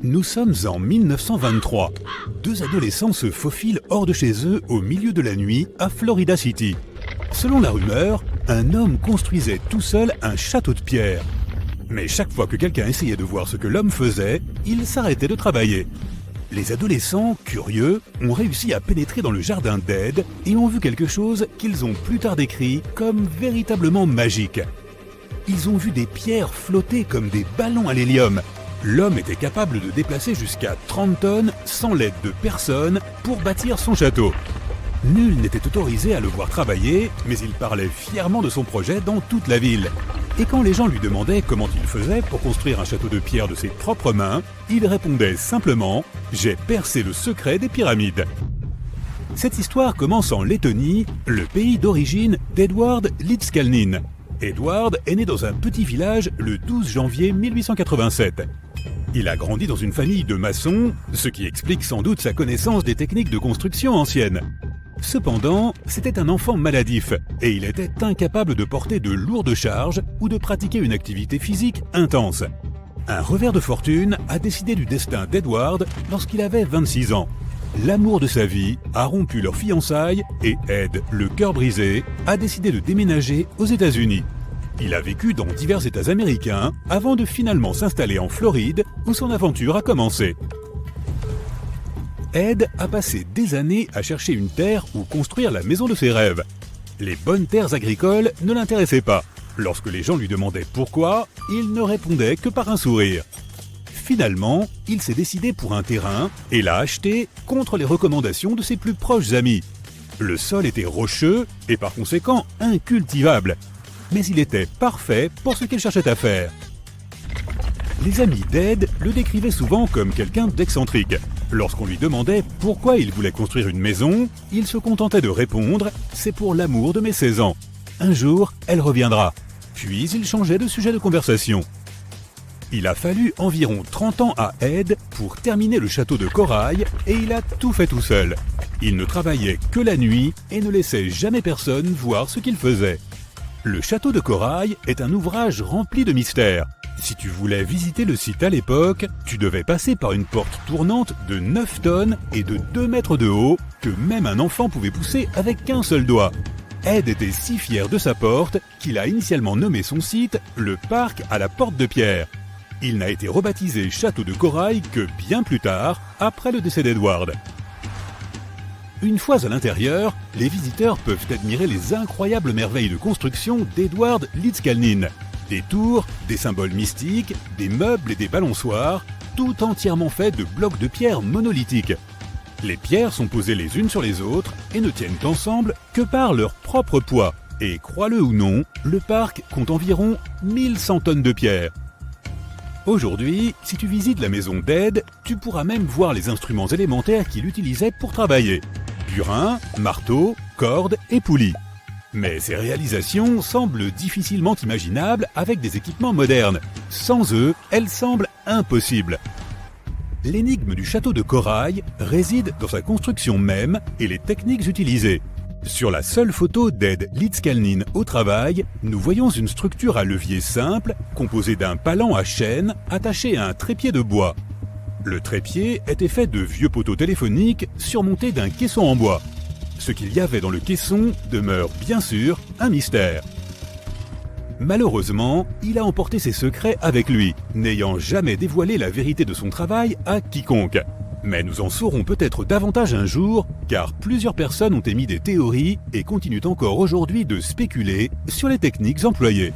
Nous sommes en 1923. Deux adolescents se faufilent hors de chez eux au milieu de la nuit à Florida City. Selon la rumeur, un homme construisait tout seul un château de pierre. Mais chaque fois que quelqu'un essayait de voir ce que l'homme faisait, il s'arrêtait de travailler. Les adolescents, curieux, ont réussi à pénétrer dans le jardin d'Ed et ont vu quelque chose qu'ils ont plus tard décrit comme véritablement magique. Ils ont vu des pierres flotter comme des ballons à l'hélium. L'homme était capable de déplacer jusqu'à 30 tonnes sans l'aide de personne pour bâtir son château. Nul n'était autorisé à le voir travailler, mais il parlait fièrement de son projet dans toute la ville. Et quand les gens lui demandaient comment il faisait pour construire un château de pierre de ses propres mains, il répondait simplement « J'ai percé le secret des pyramides ». Cette histoire commence en Lettonie, le pays d'origine d'Edward Lidskalnin. Edward est né dans un petit village le 12 janvier 1887. Il a grandi dans une famille de maçons, ce qui explique sans doute sa connaissance des techniques de construction anciennes. Cependant, c'était un enfant maladif et il était incapable de porter de lourdes charges ou de pratiquer une activité physique intense. Un revers de fortune a décidé du destin d'Edward lorsqu'il avait 26 ans. L'amour de sa vie a rompu leurs fiançailles et Ed, le cœur brisé, a décidé de déménager aux États-Unis. Il a vécu dans divers États américains avant de finalement s'installer en Floride où son aventure a commencé. Ed a passé des années à chercher une terre où construire la maison de ses rêves. Les bonnes terres agricoles ne l'intéressaient pas. Lorsque les gens lui demandaient pourquoi, il ne répondait que par un sourire. Finalement, il s'est décidé pour un terrain et l'a acheté contre les recommandations de ses plus proches amis. Le sol était rocheux et par conséquent incultivable. Mais il était parfait pour ce qu'il cherchait à faire. Les amis d'Ed le décrivaient souvent comme quelqu'un d'excentrique. Lorsqu'on lui demandait pourquoi il voulait construire une maison, il se contentait de répondre « C'est pour l'amour de mes 16 ans. Un jour, elle reviendra. » Puis il changeait de sujet de conversation. Il a fallu environ 30 ans à Ed pour terminer le château de corail et il a tout fait tout seul. Il ne travaillait que la nuit et ne laissait jamais personne voir ce qu'il faisait. Le château de corail est un ouvrage rempli de mystères. Si tu voulais visiter le site à l'époque, tu devais passer par une porte tournante de 9 tonnes et de 2 mètres de haut que même un enfant pouvait pousser avec qu'un seul doigt. Ed était si fier de sa porte qu'il a initialement nommé son site le parc à la porte de pierre. Il n'a été rebaptisé château de corail que bien plus tard, après le décès d'Edward. Une fois à l'intérieur, les visiteurs peuvent admirer les incroyables merveilles de construction d'Edward Lidskalnin. Des tours, des symboles mystiques, des meubles et des balançoires, tout entièrement faits de blocs de pierre monolithiques. Les pierres sont posées les unes sur les autres et ne tiennent ensemble que par leur propre poids. Et crois-le ou non, le parc compte environ 1100 tonnes de pierre. Aujourd'hui, si tu visites la maison d'Ed, tu pourras même voir les instruments élémentaires qu'il utilisait pour travailler. Burin, marteau, cordes et poulies. Mais ces réalisations semblent difficilement imaginables avec des équipements modernes. Sans eux, elles semblent impossibles. L'énigme du château de corail réside dans sa construction même et les techniques utilisées. Sur la seule photo d'Ed Lidskalnin au travail, nous voyons une structure à levier simple composée d'un palan à chaîne attaché à un trépied de bois. Le trépied était fait de vieux poteaux téléphoniques surmontés d'un caisson en bois. Ce qu'il y avait dans le caisson demeure bien sûr un mystère. Malheureusement, il a emporté ses secrets avec lui, n'ayant jamais dévoilé la vérité de son travail à quiconque. Mais nous en saurons peut-être davantage un jour, car plusieurs personnes ont émis des théories et continuent encore aujourd'hui de spéculer sur les techniques employées.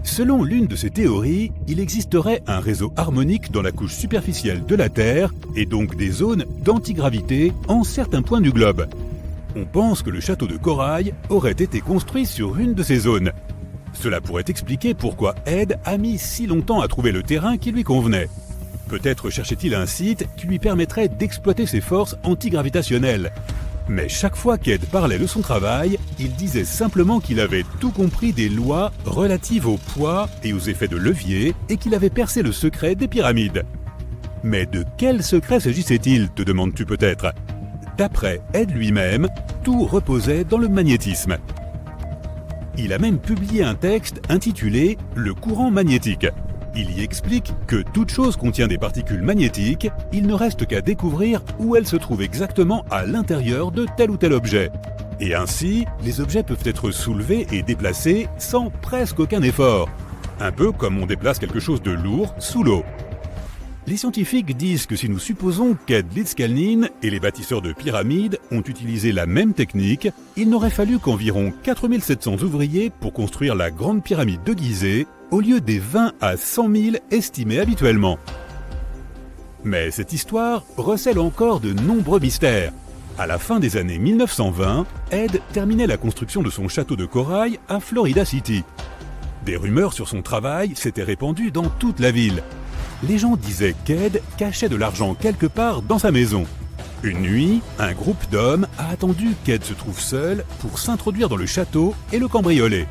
Selon l'une de ces théories, il existerait un réseau harmonique dans la couche superficielle de la Terre et donc des zones d'antigravité en certains points du globe. On pense que le château de corail aurait été construit sur une de ces zones. Cela pourrait expliquer pourquoi Ed a mis si longtemps à trouver le terrain qui lui convenait. Peut-être cherchait-il un site qui lui permettrait d'exploiter ses forces antigravitationnelles. Mais chaque fois qu'Ed parlait de son travail, il disait simplement qu'il avait tout compris des lois relatives au poids et aux effets de levier et qu'il avait percé le secret des pyramides. Mais de quel secret s'agissait-il, te demandes-tu peut-être ? D'après Ed lui-même, tout reposait dans le magnétisme. Il a même publié un texte intitulé « Le courant magnétique ». Il y explique que toute chose contient des particules magnétiques, il ne reste qu'à découvrir où elles se trouvent exactement à l'intérieur de tel ou tel objet. Et ainsi, les objets peuvent être soulevés et déplacés sans presque aucun effort. Un peu comme on déplace quelque chose de lourd sous l'eau. Les scientifiques disent que si nous supposons qu'Ed Lidskalnin et les bâtisseurs de pyramides ont utilisé la même technique, il n'aurait fallu qu'environ 4700 ouvriers pour construire la grande pyramide de Gizeh, au lieu des 20 à 100 000 estimés habituellement. Mais cette histoire recèle encore de nombreux mystères. À la fin des années 1920, Ed terminait la construction de son château de corail à Florida City. Des rumeurs sur son travail s'étaient répandues dans toute la ville. Les gens disaient qu'Ed cachait de l'argent quelque part dans sa maison. Une nuit, un groupe d'hommes a attendu qu'Ed se trouve seul pour s'introduire dans le château et le cambrioler.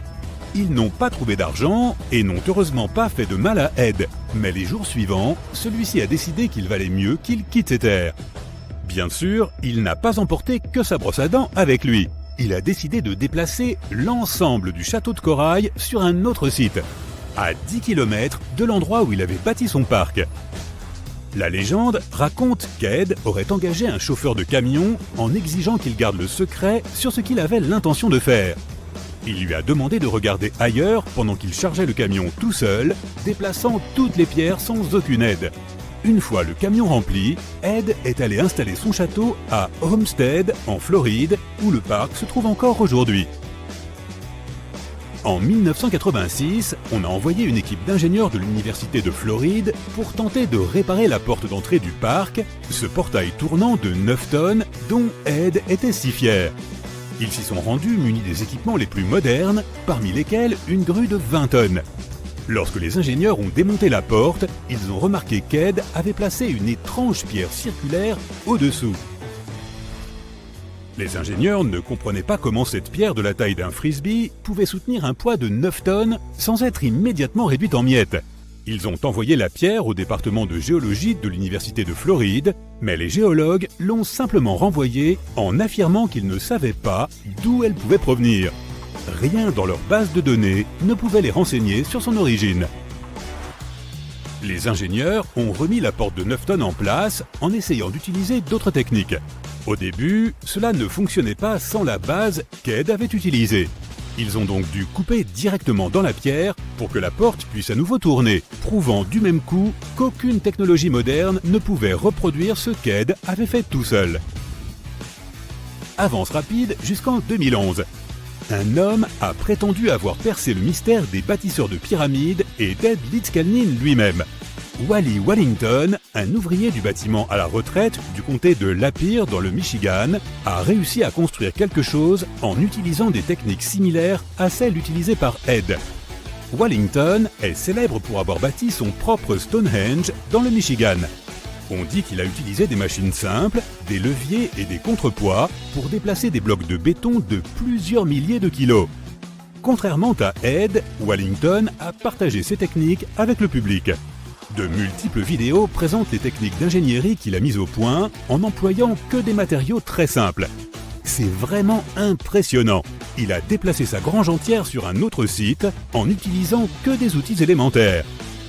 Ils n'ont pas trouvé d'argent et n'ont heureusement pas fait de mal à Ed. Mais les jours suivants, celui-ci a décidé qu'il valait mieux qu'il quitte ces terres. Bien sûr, il n'a pas emporté que sa brosse à dents avec lui. Il a décidé de déplacer l'ensemble du château de corail sur un autre site, à 10 km de l'endroit où il avait bâti son parc. La légende raconte qu'Ed aurait engagé un chauffeur de camion en exigeant qu'il garde le secret sur ce qu'il avait l'intention de faire. Il lui a demandé de regarder ailleurs pendant qu'il chargeait le camion tout seul, déplaçant toutes les pierres sans aucune aide. Une fois le camion rempli, Ed est allé installer son château à Homestead, en Floride, où le parc se trouve encore aujourd'hui. En 1986, on a envoyé une équipe d'ingénieurs de l'université de Floride pour tenter de réparer la porte d'entrée du parc, ce portail tournant de 9 tonnes dont Ed était si fier. Ils s'y sont rendus munis des équipements les plus modernes, parmi lesquels une grue de 20 tonnes. Lorsque les ingénieurs ont démonté la porte, ils ont remarqué qu'Ed avait placé une étrange pierre circulaire au-dessous. Les ingénieurs ne comprenaient pas comment cette pierre de la taille d'un frisbee pouvait soutenir un poids de 9 tonnes sans être immédiatement réduite en miettes. Ils ont envoyé la pierre au département de géologie de l'université de Floride, mais les géologues l'ont simplement renvoyée en affirmant qu'ils ne savaient pas d'où elle pouvait provenir. Rien dans leur base de données ne pouvait les renseigner sur son origine. Les ingénieurs ont remis la porte de 9 tonnes en place en essayant d'utiliser d'autres techniques. Au début, cela ne fonctionnait pas sans la base qu'Ed avait utilisée. Ils ont donc dû couper directement dans la pierre pour que la porte puisse à nouveau tourner, prouvant du même coup qu'aucune technologie moderne ne pouvait reproduire ce qu'Ed avait fait tout seul. Avance rapide jusqu'en 2011. Un homme a prétendu avoir percé le mystère des bâtisseurs de pyramides et d'Ed Lidskalnin lui-même. Wally Wallington, un ouvrier du bâtiment à la retraite du comté de Lapeer dans le Michigan, a réussi à construire quelque chose en utilisant des techniques similaires à celles utilisées par Ed. Wallington est célèbre pour avoir bâti son propre Stonehenge dans le Michigan. On dit qu'il a utilisé des machines simples, des leviers et des contrepoids pour déplacer des blocs de béton de plusieurs milliers de kilos. Contrairement à Ed, Wallington a partagé ses techniques avec le public. De multiples vidéos présentent les techniques d'ingénierie qu'il a mises au point en n'employant que des matériaux très simples. C'est vraiment impressionnant. Il a déplacé sa grange entière sur un autre site en n'utilisant que des outils élémentaires.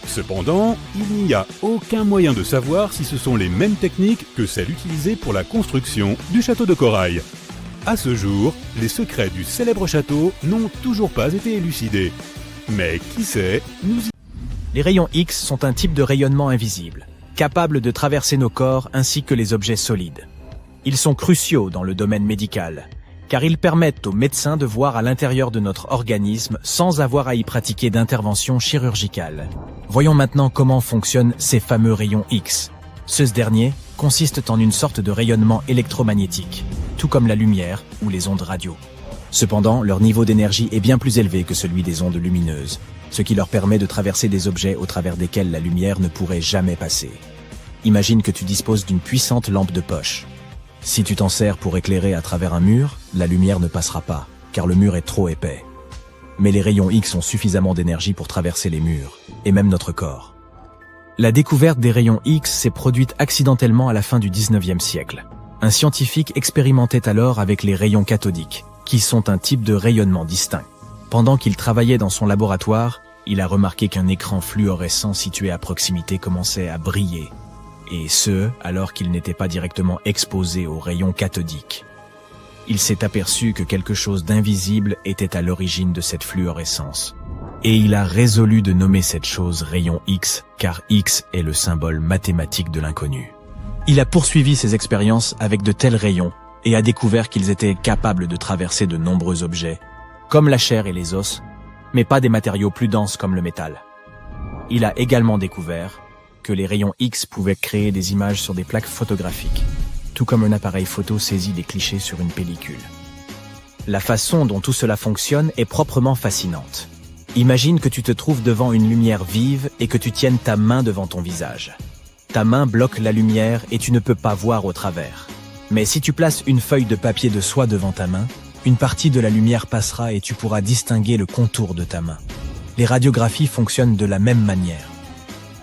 Cependant, il n'y a aucun moyen de savoir si ce sont les mêmes techniques que celles utilisées pour la construction du château de corail. À ce jour, les secrets du célèbre château n'ont toujours pas été élucidés. Mais qui sait, Les rayons X sont un type de rayonnement invisible, capable de traverser nos corps ainsi que les objets solides. Ils sont cruciaux dans le domaine médical, car ils permettent aux médecins de voir à l'intérieur de notre organisme sans avoir à y pratiquer d'intervention chirurgicale. Voyons maintenant comment fonctionnent ces fameux rayons X. Ce dernier consistent en une sorte de rayonnement électromagnétique, tout comme la lumière ou les ondes radio. Cependant, leur niveau d'énergie est bien plus élevé que celui des ondes lumineuses, ce qui leur permet de traverser des objets au travers desquels la lumière ne pourrait jamais passer. Imagine que tu disposes d'une puissante lampe de poche. Si tu t'en sers pour éclairer à travers un mur, la lumière ne passera pas, car le mur est trop épais. Mais les rayons X ont suffisamment d'énergie pour traverser les murs, et même notre corps. La découverte des rayons X s'est produite accidentellement à la fin du 19e siècle. Un scientifique expérimentait alors avec les rayons cathodiques, qui sont un type de rayonnement distinct. Pendant qu'il travaillait dans son laboratoire, il a remarqué qu'un écran fluorescent situé à proximité commençait à briller, et ce, alors qu'il n'était pas directement exposé aux rayons cathodiques. Il s'est aperçu que quelque chose d'invisible était à l'origine de cette fluorescence. Et il a résolu de nommer cette chose rayon X, car X est le symbole mathématique de l'inconnu. Il a poursuivi ses expériences avec de tels rayons et a découvert qu'ils étaient capables de traverser de nombreux objets, comme la chair et les os, mais pas des matériaux plus denses comme le métal. Il a également découvert que les rayons X pouvaient créer des images sur des plaques photographiques, tout comme un appareil photo saisit des clichés sur une pellicule. La façon dont tout cela fonctionne est proprement fascinante. Imagine que tu te trouves devant une lumière vive et que tu tiennes ta main devant ton visage. Ta main bloque la lumière et tu ne peux pas voir au travers. Mais si tu places une feuille de papier de soie devant ta main, une partie de la lumière passera et tu pourras distinguer le contour de ta main. Les radiographies fonctionnent de la même manière.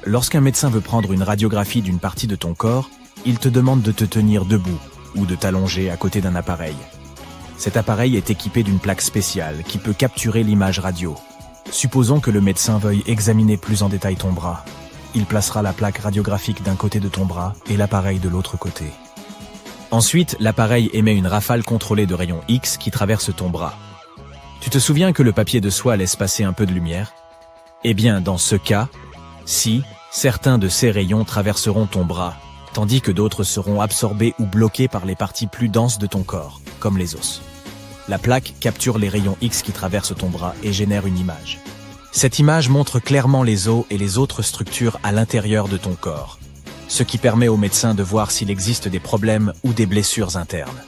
Lorsqu'un médecin veut prendre une radiographie d'une partie de ton corps, il te demande de te tenir debout ou de t'allonger à côté d'un appareil. Cet appareil est équipé d'une plaque spéciale qui peut capturer l'image radio. Supposons que le médecin veuille examiner plus en détail ton bras. Il placera la plaque radiographique d'un côté de ton bras et l'appareil de l'autre côté. Ensuite, l'appareil émet une rafale contrôlée de rayons X qui traverse ton bras. Tu te souviens que le papier de soie laisse passer un peu de lumière? Eh bien, dans ce cas, certains de ces rayons traverseront ton bras, tandis que d'autres seront absorbés ou bloqués par les parties plus denses de ton corps, comme les os. La plaque capture les rayons X qui traversent ton bras et génère une image. Cette image montre clairement les os et les autres structures à l'intérieur de ton corps, ce qui permet au médecin de voir s'il existe des problèmes ou des blessures internes.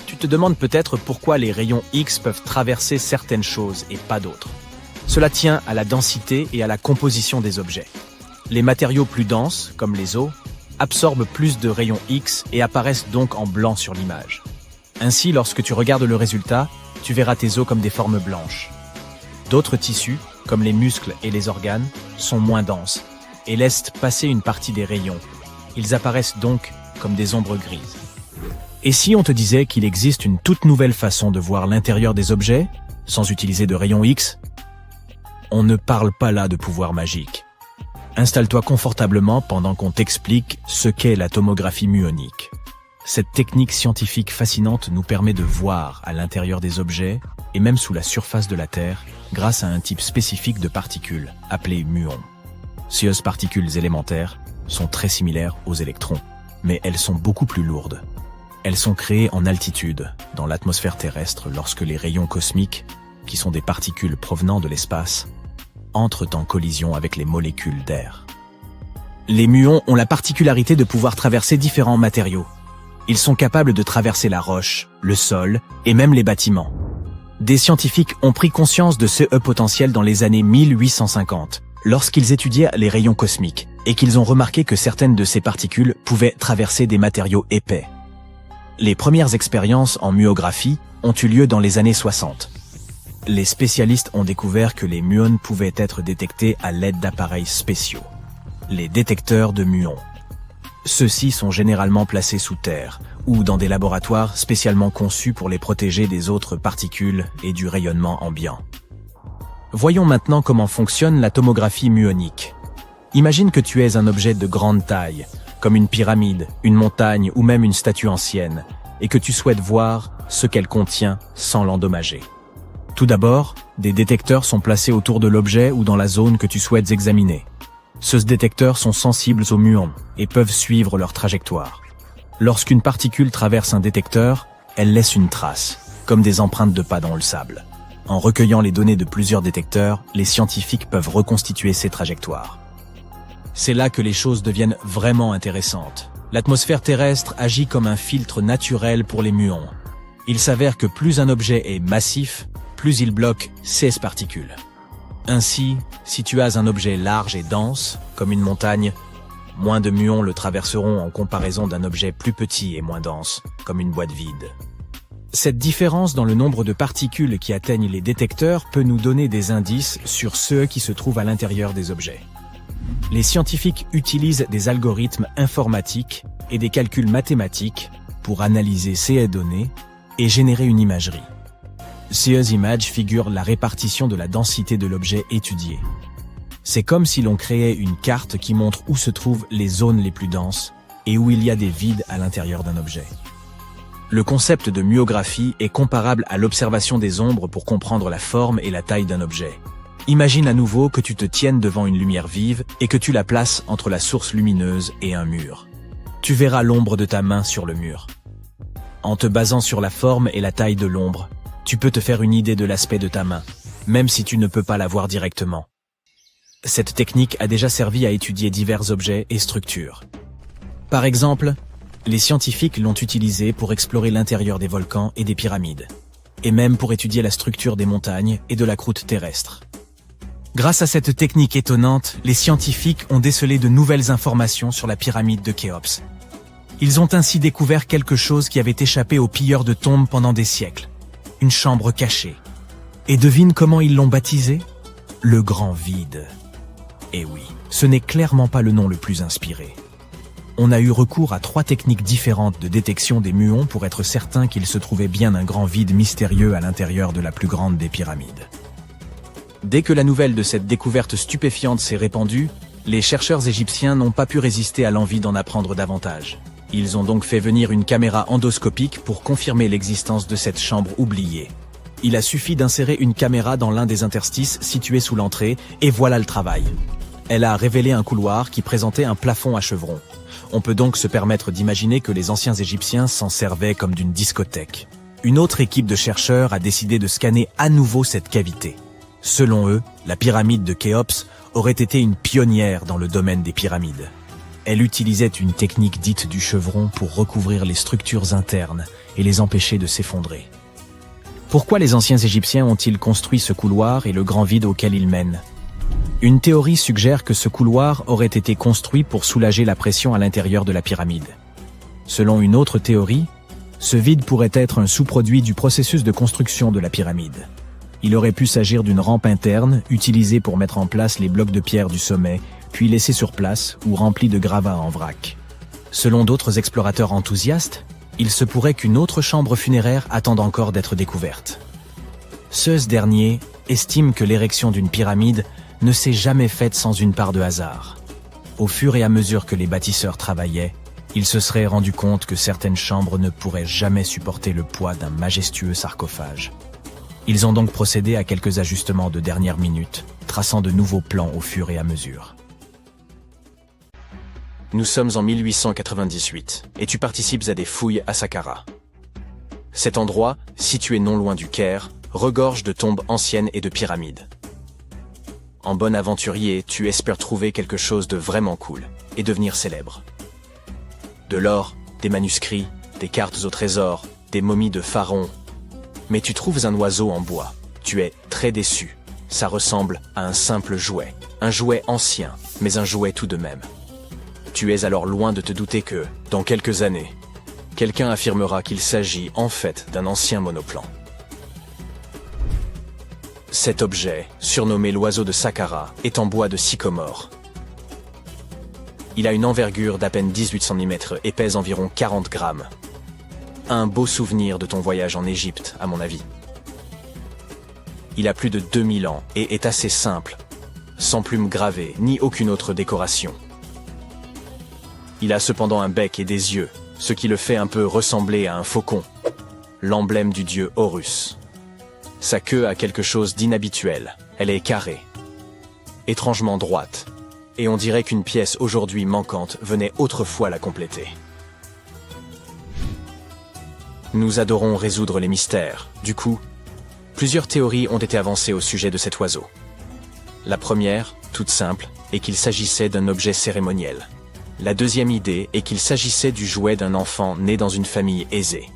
Tu te demandes peut-être pourquoi les rayons X peuvent traverser certaines choses et pas d'autres. Cela tient à la densité et à la composition des objets. Les matériaux plus denses, comme les os, absorbent plus de rayons X et apparaissent donc en blanc sur l'image. Ainsi, lorsque tu regardes le résultat, tu verras tes os comme des formes blanches. D'autres tissus, comme les muscles et les organes, sont moins denses et laissent passer une partie des rayons. Ils apparaissent donc comme des ombres grises. Et si on te disait qu'il existe une toute nouvelle façon de voir l'intérieur des objets, sans utiliser de rayons X? On ne parle pas là de pouvoir magique. Installe-toi confortablement pendant qu'on t'explique ce qu'est la tomographie muonique. Cette technique scientifique fascinante nous permet de voir à l'intérieur des objets et même sous la surface de la Terre grâce à un type spécifique de particules appelées muons. Ces particules élémentaires sont très similaires aux électrons, mais elles sont beaucoup plus lourdes. Elles sont créées en altitude, dans l'atmosphère terrestre, lorsque les rayons cosmiques, qui sont des particules provenant de l'espace, entrent en collision avec les molécules d'air. Les muons ont la particularité de pouvoir traverser différents matériaux. Ils sont capables de traverser la roche, le sol et même les bâtiments. Des scientifiques ont pris conscience de ce potentiel dans les années 1850, lorsqu'ils étudiaient les rayons cosmiques, et qu'ils ont remarqué que certaines de ces particules pouvaient traverser des matériaux épais. Les premières expériences en muographie ont eu lieu dans les années 60. Les spécialistes ont découvert que les muons pouvaient être détectés à l'aide d'appareils spéciaux, les détecteurs de muons. Ceux-ci sont généralement placés sous terre ou dans des laboratoires spécialement conçus pour les protéger des autres particules et du rayonnement ambiant. Voyons maintenant comment fonctionne la tomographie muonique. Imagine que tu es un objet de grande taille, comme une pyramide, une montagne ou même une statue ancienne, et que tu souhaites voir ce qu'elle contient sans l'endommager. Tout d'abord, des détecteurs sont placés autour de l'objet ou dans la zone que tu souhaites examiner. Ces détecteurs sont sensibles aux muons et peuvent suivre leur trajectoire. Lorsqu'une particule traverse un détecteur, elle laisse une trace, comme des empreintes de pas dans le sable. En recueillant les données de plusieurs détecteurs, les scientifiques peuvent reconstituer ces trajectoires. C'est là que les choses deviennent vraiment intéressantes. L'atmosphère terrestre agit comme un filtre naturel pour les muons. Il s'avère que plus un objet est massif, plus il bloque ces particules. Ainsi, si tu as un objet large et dense, comme une montagne, moins de muons le traverseront en comparaison d'un objet plus petit et moins dense, comme une boîte vide. Cette différence dans le nombre de particules qui atteignent les détecteurs peut nous donner des indices sur ceux qui se trouvent à l'intérieur des objets. Les scientifiques utilisent des algorithmes informatiques et des calculs mathématiques pour analyser ces données et générer une imagerie. Ces images figurent la répartition de la densité de l'objet étudié. C'est comme si l'on créait une carte qui montre où se trouvent les zones les plus denses et où il y a des vides à l'intérieur d'un objet. Le concept de myographie est comparable à l'observation des ombres pour comprendre la forme et la taille d'un objet. Imagine à nouveau que tu te tiennes devant une lumière vive et que tu la places entre la source lumineuse et un mur. Tu verras l'ombre de ta main sur le mur. En te basant sur la forme et la taille de l'ombre, tu peux te faire une idée de l'aspect de ta main, même si tu ne peux pas la voir directement. Cette technique a déjà servi à étudier divers objets et structures. Par exemple, les scientifiques l'ont utilisé pour explorer l'intérieur des volcans et des pyramides, et même pour étudier la structure des montagnes et de la croûte terrestre. Grâce à cette technique étonnante, les scientifiques ont décelé de nouvelles informations sur la pyramide de Khéops. Ils ont ainsi découvert quelque chose qui avait échappé aux pilleurs de tombes pendant des siècles. Une chambre cachée. Et devine comment ils l'ont baptisée ? Le Grand Vide. Et oui, ce n'est clairement pas le nom le plus inspiré. On a eu recours à 3 techniques différentes de détection des muons pour être certain qu'il se trouvait bien un grand vide mystérieux à l'intérieur de la plus grande des pyramides. Dès que la nouvelle de cette découverte stupéfiante s'est répandue, les chercheurs égyptiens n'ont pas pu résister à l'envie d'en apprendre davantage. Ils ont donc fait venir une caméra endoscopique pour confirmer l'existence de cette chambre oubliée. Il a suffi d'insérer une caméra dans l'un des interstices situés sous l'entrée, et voilà le travail. Elle a révélé un couloir qui présentait un plafond à chevrons. On peut donc se permettre d'imaginer que les anciens Égyptiens s'en servaient comme d'une discothèque. Une autre équipe de chercheurs a décidé de scanner à nouveau cette cavité. Selon eux, la pyramide de Khéops aurait été une pionnière dans le domaine des pyramides. Elle utilisait une technique dite du chevron pour recouvrir les structures internes et les empêcher de s'effondrer. Pourquoi les anciens Égyptiens ont-ils construit ce couloir et le grand vide auquel il mène ? Une théorie suggère que ce couloir aurait été construit pour soulager la pression à l'intérieur de la pyramide. Selon une autre théorie, ce vide pourrait être un sous-produit du processus de construction de la pyramide. Il aurait pu s'agir d'une rampe interne utilisée pour mettre en place les blocs de pierre du sommet, puis laissés sur place ou remplis de gravats en vrac. Selon d'autres explorateurs enthousiastes, il se pourrait qu'une autre chambre funéraire attende encore d'être découverte. Ce dernier estime que l'érection d'une pyramide ne s'est jamais faite sans une part de hasard. Au fur et à mesure que les bâtisseurs travaillaient, ils se seraient rendus compte que certaines chambres ne pourraient jamais supporter le poids d'un majestueux sarcophage. Ils ont donc procédé à quelques ajustements de dernière minute, traçant de nouveaux plans au fur et à mesure. Nous sommes en 1898, et tu participes à des fouilles à Saqqara. Cet endroit, situé non loin du Caire, regorge de tombes anciennes et de pyramides. En bon aventurier, tu espères trouver quelque chose de vraiment cool, et devenir célèbre. De l'or, des manuscrits, des cartes au trésor, des momies de pharaons. Mais tu trouves un oiseau en bois. Tu es très déçu. Ça ressemble à un simple jouet. Un jouet ancien, mais un jouet tout de même. Tu es alors loin de te douter que, dans quelques années, quelqu'un affirmera qu'il s'agit en fait d'un ancien monoplan. Cet objet, surnommé l'oiseau de Saqqara, est en bois de sycomore. Il a une envergure d'à peine 18 cm et pèse environ 40 grammes. Un beau souvenir de ton voyage en Égypte, à mon avis. Il a plus de 2000 ans et est assez simple, sans plumes gravées ni aucune autre décoration. Il a cependant un bec et des yeux, ce qui le fait un peu ressembler à un faucon, l'emblème du dieu Horus. Sa queue a quelque chose d'inhabituel, elle est carrée, étrangement droite, et on dirait qu'une pièce aujourd'hui manquante venait autrefois la compléter. Nous adorons résoudre les mystères, du coup, plusieurs théories ont été avancées au sujet de cet oiseau. La première, toute simple, est qu'il s'agissait d'un objet cérémoniel. La deuxième idée est qu'il s'agissait du jouet d'un enfant né dans une famille aisée.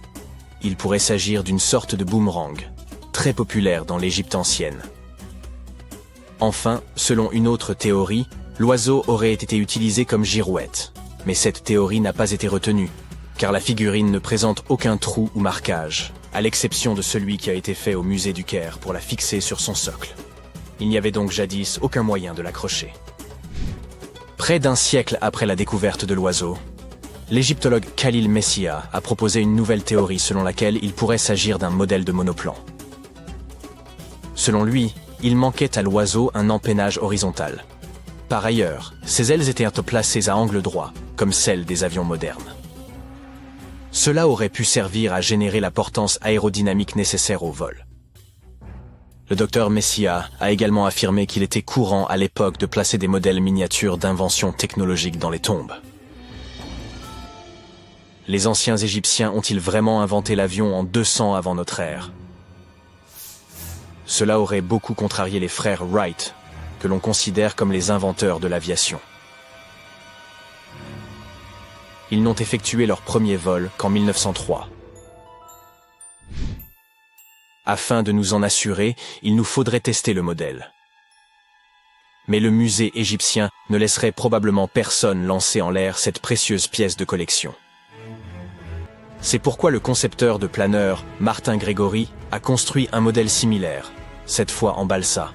Il pourrait s'agir d'une sorte de boomerang, très populaire dans l'Égypte ancienne. Enfin, selon une autre théorie, l'oiseau aurait été utilisé comme girouette. Mais cette théorie n'a pas été retenue, car la figurine ne présente aucun trou ou marquage, à l'exception de celui qui a été fait au musée du Caire pour la fixer sur son socle. Il n'y avait donc jadis aucun moyen de l'accrocher. Près d'un siècle après la découverte de l'oiseau, l'égyptologue Khalil Messia a proposé une nouvelle théorie selon laquelle il pourrait s'agir d'un modèle de monoplan. Selon lui, il manquait à l'oiseau un empennage horizontal. Par ailleurs, ses ailes étaient placées à angle droit, comme celles des avions modernes. Cela aurait pu servir à générer la portance aérodynamique nécessaire au vol. Le docteur Messia a également affirmé qu'il était courant à l'époque de placer des modèles miniatures d'inventions technologiques dans les tombes. Les anciens Égyptiens ont-ils vraiment inventé l'avion en 200 avant notre ère? Cela aurait beaucoup contrarié les frères Wright, que l'on considère comme les inventeurs de l'aviation. Ils n'ont effectué leur premier vol qu'en 1903. Afin de nous en assurer, il nous faudrait tester le modèle. Mais le musée égyptien ne laisserait probablement personne lancer en l'air cette précieuse pièce de collection. C'est pourquoi le concepteur de planeur, Martin Grégory, a construit un modèle similaire, cette fois en balsa,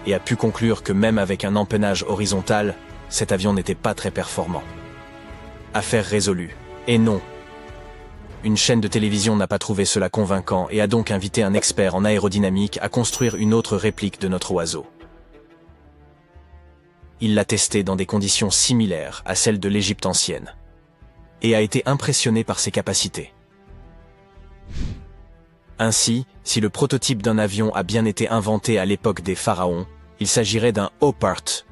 et a pu conclure que même avec un empennage horizontal, cet avion n'était pas très performant. Affaire résolue. Et non. Une chaîne de télévision n'a pas trouvé cela convaincant et a donc invité un expert en aérodynamique à construire une autre réplique de notre oiseau. Il l'a testé dans des conditions similaires à celles de l'Égypte ancienne, et a été impressionné par ses capacités. Ainsi, si le prototype d'un avion a bien été inventé à l'époque des pharaons, il s'agirait d'un OPART,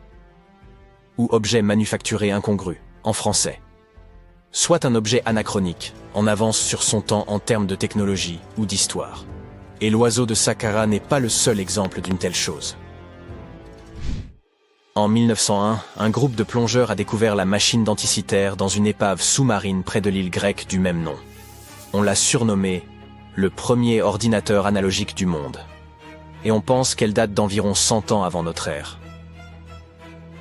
ou objet manufacturé incongru, en français. Soit un objet anachronique, en avance sur son temps en termes de technologie ou d'histoire. Et l'oiseau de Saqqara n'est pas le seul exemple d'une telle chose. En 1901, un groupe de plongeurs a découvert la machine d'Anticythère dans une épave sous-marine près de l'île grecque du même nom. On l'a surnommée le premier ordinateur analogique du monde. Et on pense qu'elle date d'environ 100 ans avant notre ère.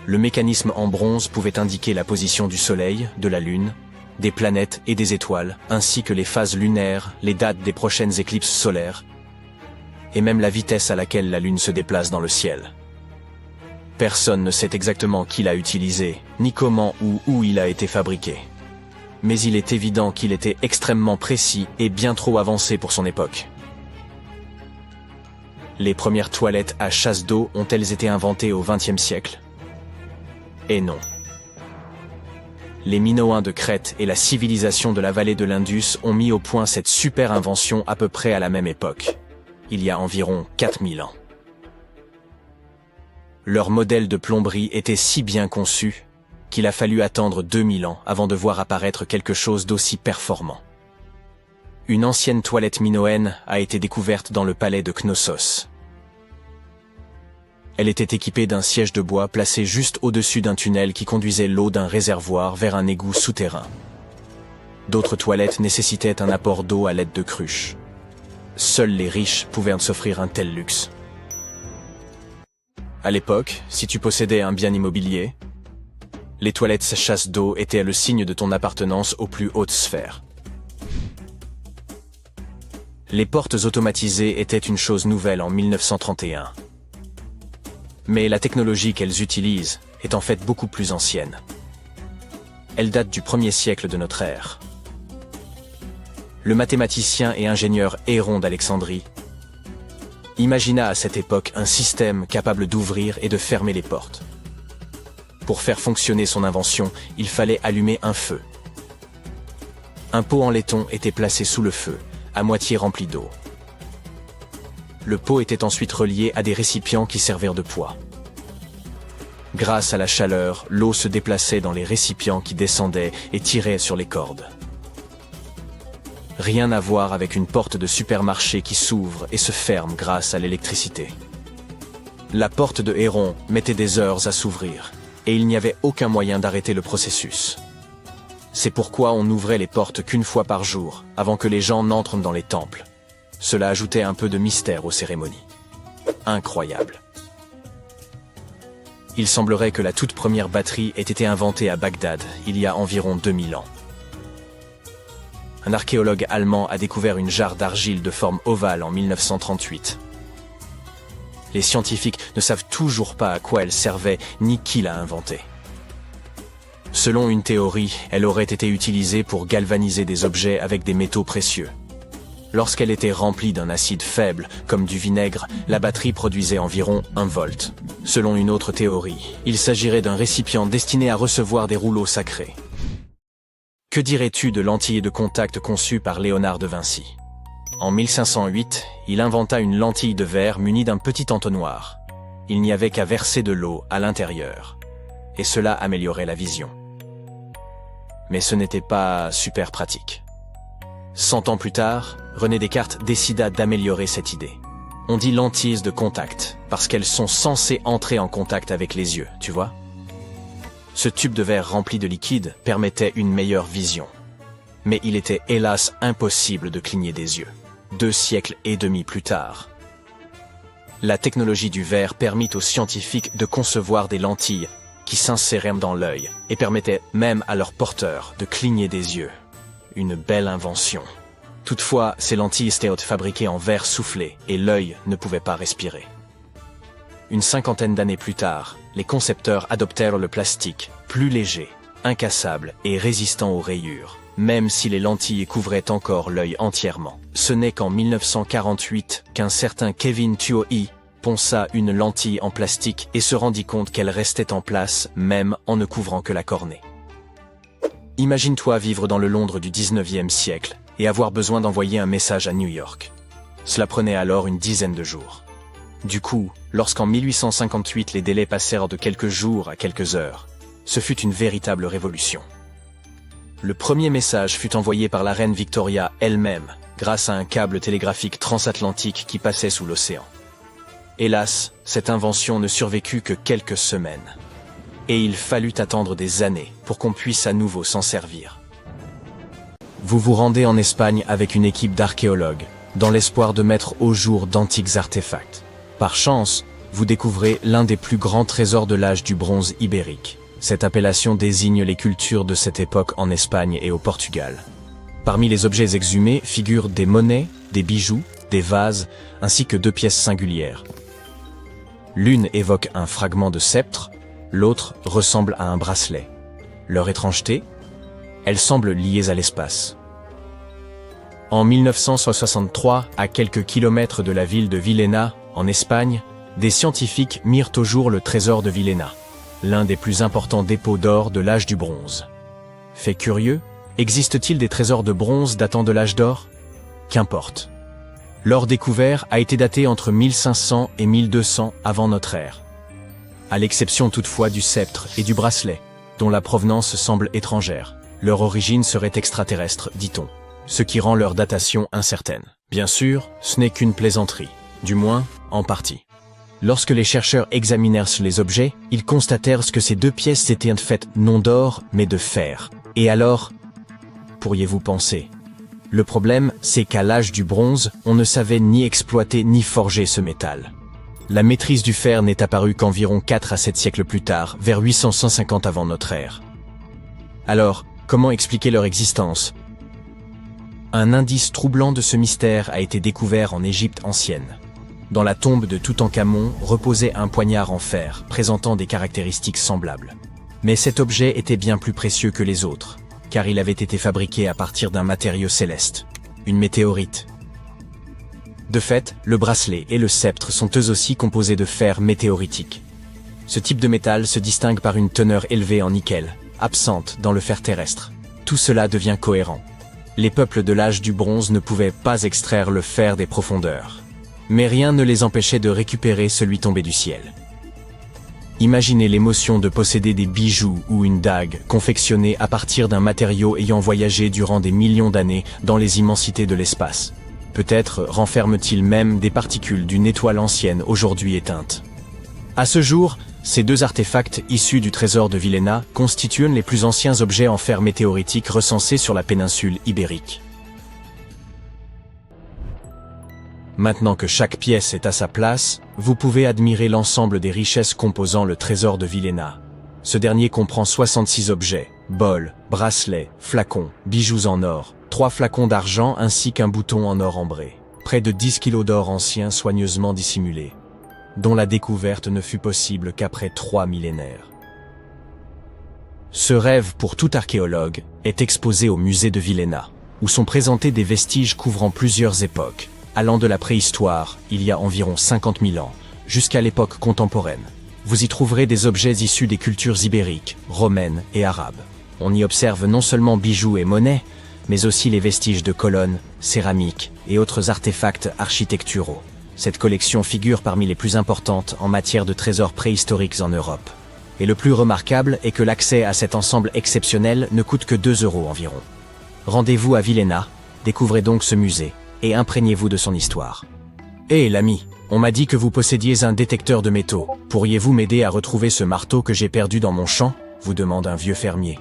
Le mécanisme en bronze pouvait indiquer la position du Soleil, de la Lune, des planètes et des étoiles, ainsi que les phases lunaires, les dates des prochaines éclipses solaires, et même la vitesse à laquelle la Lune se déplace dans le ciel. Personne ne sait exactement qui l'a utilisé, ni comment ou où il a été fabriqué. Mais il est évident qu'il était extrêmement précis et bien trop avancé pour son époque. Les premières toilettes à chasse d'eau ont-elles été inventées au XXe siècle? Et non. Les Minoens de Crète et la civilisation de la vallée de l'Indus ont mis au point cette super invention à peu près à la même époque, il y a environ 4000 ans. Leur modèle de plomberie était si bien conçu qu'il a fallu attendre 2000 ans avant de voir apparaître quelque chose d'aussi performant. Une ancienne toilette minoenne a été découverte dans le palais de Knossos. Elle était équipée d'un siège de bois placé juste au-dessus d'un tunnel qui conduisait l'eau d'un réservoir vers un égout souterrain. D'autres toilettes nécessitaient un apport d'eau à l'aide de cruches. Seuls les riches pouvaient s'offrir un tel luxe. À l'époque, si tu possédais un bien immobilier, les toilettes chasse d'eau étaient le signe de ton appartenance aux plus hautes sphères. Les portes automatisées étaient une chose nouvelle en 1931. Mais la technologie qu'elles utilisent est en fait beaucoup plus ancienne. Elle date du 1er siècle de notre ère. Le mathématicien et ingénieur Héron d'Alexandrie imagina à cette époque un système capable d'ouvrir et de fermer les portes. Pour faire fonctionner son invention, il fallait allumer un feu. Un pot en laiton était placé sous le feu, à moitié rempli d'eau. Le pot était ensuite relié à des récipients qui servirent de poids. Grâce à la chaleur, l'eau se déplaçait dans les récipients qui descendaient et tiraient sur les cordes. Rien à voir avec une porte de supermarché qui s'ouvre et se ferme grâce à l'électricité. La porte de Héron mettait des heures à s'ouvrir, et il n'y avait aucun moyen d'arrêter le processus. C'est pourquoi on n'ouvrait les portes qu'une fois par jour, avant que les gens n'entrent dans les temples. Cela ajoutait un peu de mystère aux cérémonies. Incroyable. Il semblerait que la toute première batterie ait été inventée à Bagdad, il y a environ 2000 ans. Un archéologue allemand a découvert une jarre d'argile de forme ovale en 1938. Les scientifiques ne savent toujours pas à quoi elle servait ni qui l'a inventée. Selon une théorie, elle aurait été utilisée pour galvaniser des objets avec des métaux précieux. Lorsqu'elle était remplie d'un acide faible, comme du vinaigre, la batterie produisait environ 1 volt. Selon une autre théorie, il s'agirait d'un récipient destiné à recevoir des rouleaux sacrés. Que dirais-tu de lentilles de contact conçues par Léonard de Vinci? En 1508, il inventa une lentille de verre munie d'un petit entonnoir. Il n'y avait qu'à verser de l'eau à l'intérieur. Et cela améliorait la vision. Mais ce n'était pas super pratique. 100 ans plus tard, René Descartes décida d'améliorer cette idée. On dit lentilles de contact, parce qu'elles sont censées entrer en contact avec les yeux, tu vois? Ce tube de verre rempli de liquide permettait une meilleure vision. Mais il était hélas impossible de cligner des yeux. 2 siècles et demi plus tard. La technologie du verre permit aux scientifiques de concevoir des lentilles qui s'inséraient dans l'œil et permettaient même à leurs porteurs de cligner des yeux. Une belle invention. Toutefois, ces lentilles étaient fabriquées en verre soufflé et l'œil ne pouvait pas respirer. Une 50aine d'années plus tard, les concepteurs adoptèrent le plastique, plus léger, incassable et résistant aux rayures, même si les lentilles couvraient encore l'œil entièrement. Ce n'est qu'en 1948 qu'un certain Kevin Tuohy ponça une lentille en plastique et se rendit compte qu'elle restait en place même en ne couvrant que la cornée. Imagine-toi vivre dans le Londres du 19e siècle et avoir besoin d'envoyer un message à New York. Cela prenait alors une dizaine de jours. Du coup, lorsqu'en 1858 les délais passèrent de quelques jours à quelques heures, ce fut une véritable révolution. Le premier message fut envoyé par la reine Victoria elle-même, grâce à un câble télégraphique transatlantique qui passait sous l'océan. Hélas, cette invention ne survécut que quelques semaines. Et il fallut attendre des années pour qu'on puisse à nouveau s'en servir. Vous vous rendez en Espagne avec une équipe d'archéologues, dans l'espoir de mettre au jour d'antiques artefacts. Par chance, vous découvrez l'un des plus grands trésors de l'âge du bronze ibérique. Cette appellation désigne les cultures de cette époque en Espagne et au Portugal. Parmi les objets exhumés figurent des monnaies, des bijoux, des vases, ainsi que 2 pièces singulières. L'une évoque un fragment de sceptre, l'autre ressemble à un bracelet. Leur étrangeté? Elles semblent liées à l'espace. En 1963, à quelques kilomètres de la ville de Villena, en Espagne, des scientifiques mirent au jour le trésor de Villena, l'un des plus importants dépôts d'or de l'âge du bronze. Fait curieux, existe-t-il des trésors de bronze datant de l'âge d'or? Qu'importe. L'or découvert a été daté entre 1500 et 1200 avant notre ère. À l'exception toutefois du sceptre et du bracelet, dont la provenance semble étrangère. Leur origine serait extraterrestre, dit-on, ce qui rend leur datation incertaine. Bien sûr, ce n'est qu'une plaisanterie, du moins, en partie. Lorsque les chercheurs examinèrent les objets, ils constatèrent que ces 2 pièces étaient faites non d'or, mais de fer. Et alors, pourriez-vous penser? Le problème, c'est qu'à l'âge du bronze, on ne savait ni exploiter ni forger ce métal. La maîtrise du fer n'est apparue qu'environ 4 à 7 siècles plus tard, vers 850 avant notre ère. Alors, comment expliquer leur existence? Un indice troublant de ce mystère a été découvert en Égypte ancienne. Dans la tombe de Toutankhamon reposait un poignard en fer, présentant des caractéristiques semblables. Mais cet objet était bien plus précieux que les autres, car il avait été fabriqué à partir d'un matériau céleste, une météorite. De fait, le bracelet et le sceptre sont eux aussi composés de fer météoritique. Ce type de métal se distingue par une teneur élevée en nickel, absente dans le fer terrestre. Tout cela devient cohérent. Les peuples de l'âge du bronze ne pouvaient pas extraire le fer des profondeurs. Mais rien ne les empêchait de récupérer celui tombé du ciel. Imaginez l'émotion de posséder des bijoux ou une dague confectionnés à partir d'un matériau ayant voyagé durant des millions d'années dans les immensités de l'espace. Peut-être renferme-t-il même des particules d'une étoile ancienne aujourd'hui éteinte. À ce jour, ces 2 artefacts issus du trésor de Villena constituent les plus anciens objets en fer météoritique recensés sur la péninsule ibérique. Maintenant que chaque pièce est à sa place, vous pouvez admirer l'ensemble des richesses composant le trésor de Villena. Ce dernier comprend 66 objets, bols, bracelets, flacons, bijoux en or, 3 flacons d'argent ainsi qu'un bouton en or ambré. Près de 10 kilos d'or ancien soigneusement dissimulé, dont la découverte ne fut possible qu'après 3 millénaires. Ce rêve pour tout archéologue est exposé au musée de Villena. où sont présentés des vestiges couvrant plusieurs époques, allant de la préhistoire, il y a environ 50 000 ans, jusqu'à l'époque contemporaine. Vous y trouverez des objets issus des cultures ibériques, romaines et arabes. On y observe non seulement bijoux et monnaies, mais aussi les vestiges de colonnes, céramiques et autres artefacts architecturaux. Cette collection figure parmi les plus importantes en matière de trésors préhistoriques en Europe. Et le plus remarquable est que l'accès à cet ensemble exceptionnel ne coûte que 2 € environ. Rendez-vous à Villena, découvrez donc ce musée et imprégnez-vous de son histoire. Hé l'ami, on m'a dit que vous possédiez un détecteur de métaux. Pourriez-vous m'aider à retrouver ce marteau que j'ai perdu dans mon champ ? Vous demande un vieux fermier.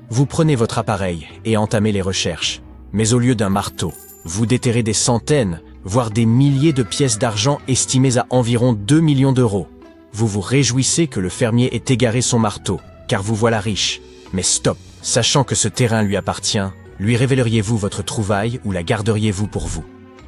Vous prenez votre appareil et entamez les recherches. Mais au lieu d'un marteau, vous déterrez des centaines, voire des milliers de pièces d'argent estimées à environ 2 millions d'euros. Vous vous réjouissez que le fermier ait égaré son marteau, car vous voilà riche. Mais stop, sachant que ce terrain lui appartient, lui révéleriez-vous votre trouvaille ou la garderiez-vous pour vous ?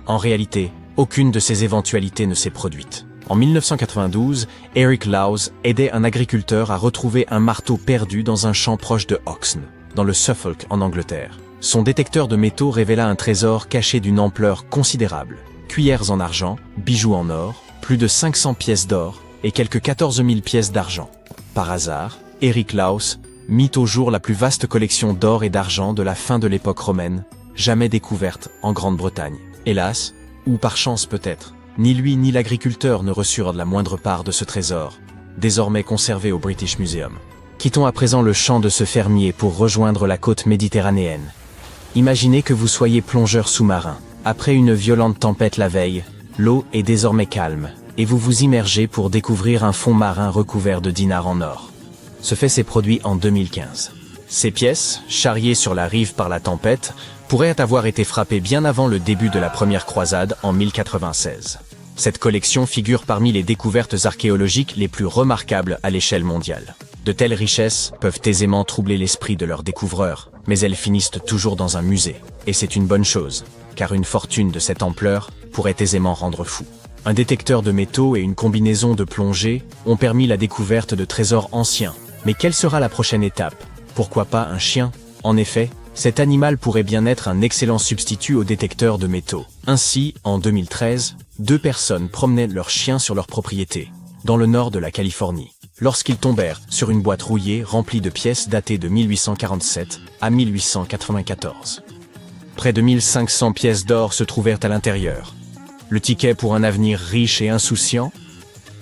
En réalité, aucune de ces éventualités ne s'est produite. En 1992, Eric Lowes aidait un agriculteur à retrouver un marteau perdu dans un champ proche de Oxon, dans le Suffolk en Angleterre. Son détecteur de métaux révéla un trésor caché d'une ampleur considérable. Cuillères en argent, bijoux en or, plus de 500 pièces d'or et quelques 14 000 pièces d'argent. Par hasard, Eric Lowes mit au jour la plus vaste collection d'or et d'argent de la fin de l'époque romaine, jamais découverte en Grande-Bretagne. Hélas, ou par chance peut-être, ni lui ni l'agriculteur ne reçurent la moindre part de ce trésor, désormais conservé au British Museum. Quittons à présent le champ de ce fermier pour rejoindre la côte méditerranéenne. Imaginez que vous soyez plongeur sous-marin. Après une violente tempête la veille, l'eau est désormais calme, et vous vous immergez pour découvrir un fond marin recouvert de dinars en or. Ce fait s'est produit en 2015. Ces pièces, charriées sur la rive par la tempête, pourraient avoir été frappées bien avant le début de la première croisade en 1096. Cette collection figure parmi les découvertes archéologiques les plus remarquables à l'échelle mondiale. De telles richesses peuvent aisément troubler l'esprit de leurs découvreurs, mais elles finissent toujours dans un musée. Et c'est une bonne chose, car une fortune de cette ampleur pourrait aisément rendre fou. Un détecteur de métaux et une combinaison de plongée ont permis la découverte de trésors anciens. Mais quelle sera la prochaine étape ? Pourquoi pas un chien ? En effet, cet animal pourrait bien être un excellent substitut au détecteur de métaux. Ainsi, en 2013, 2 personnes promenaient leur chien sur leur propriété, dans le nord de la Californie, lorsqu'ils tombèrent sur une boîte rouillée remplie de pièces datées de 1847 à 1894. Près de 1500 pièces d'or se trouvèrent à l'intérieur. Le ticket pour un avenir riche et insouciant ?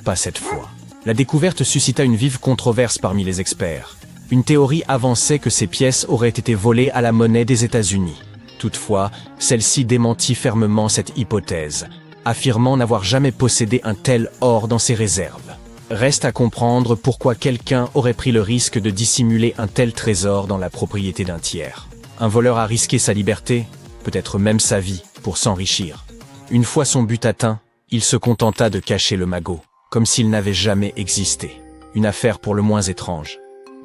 Pas cette fois. La découverte suscita une vive controverse parmi les experts. Une théorie avançait que ces pièces auraient été volées à la monnaie des États-Unis. Toutefois, celle-ci démentit fermement cette hypothèse, affirmant n'avoir jamais possédé un tel or dans ses réserves. Reste à comprendre pourquoi quelqu'un aurait pris le risque de dissimuler un tel trésor dans la propriété d'un tiers. Un voleur a risqué sa liberté, peut-être même sa vie, pour s'enrichir. Une fois son but atteint, il se contenta de cacher le magot, comme s'il n'avait jamais existé. Une affaire pour le moins étrange.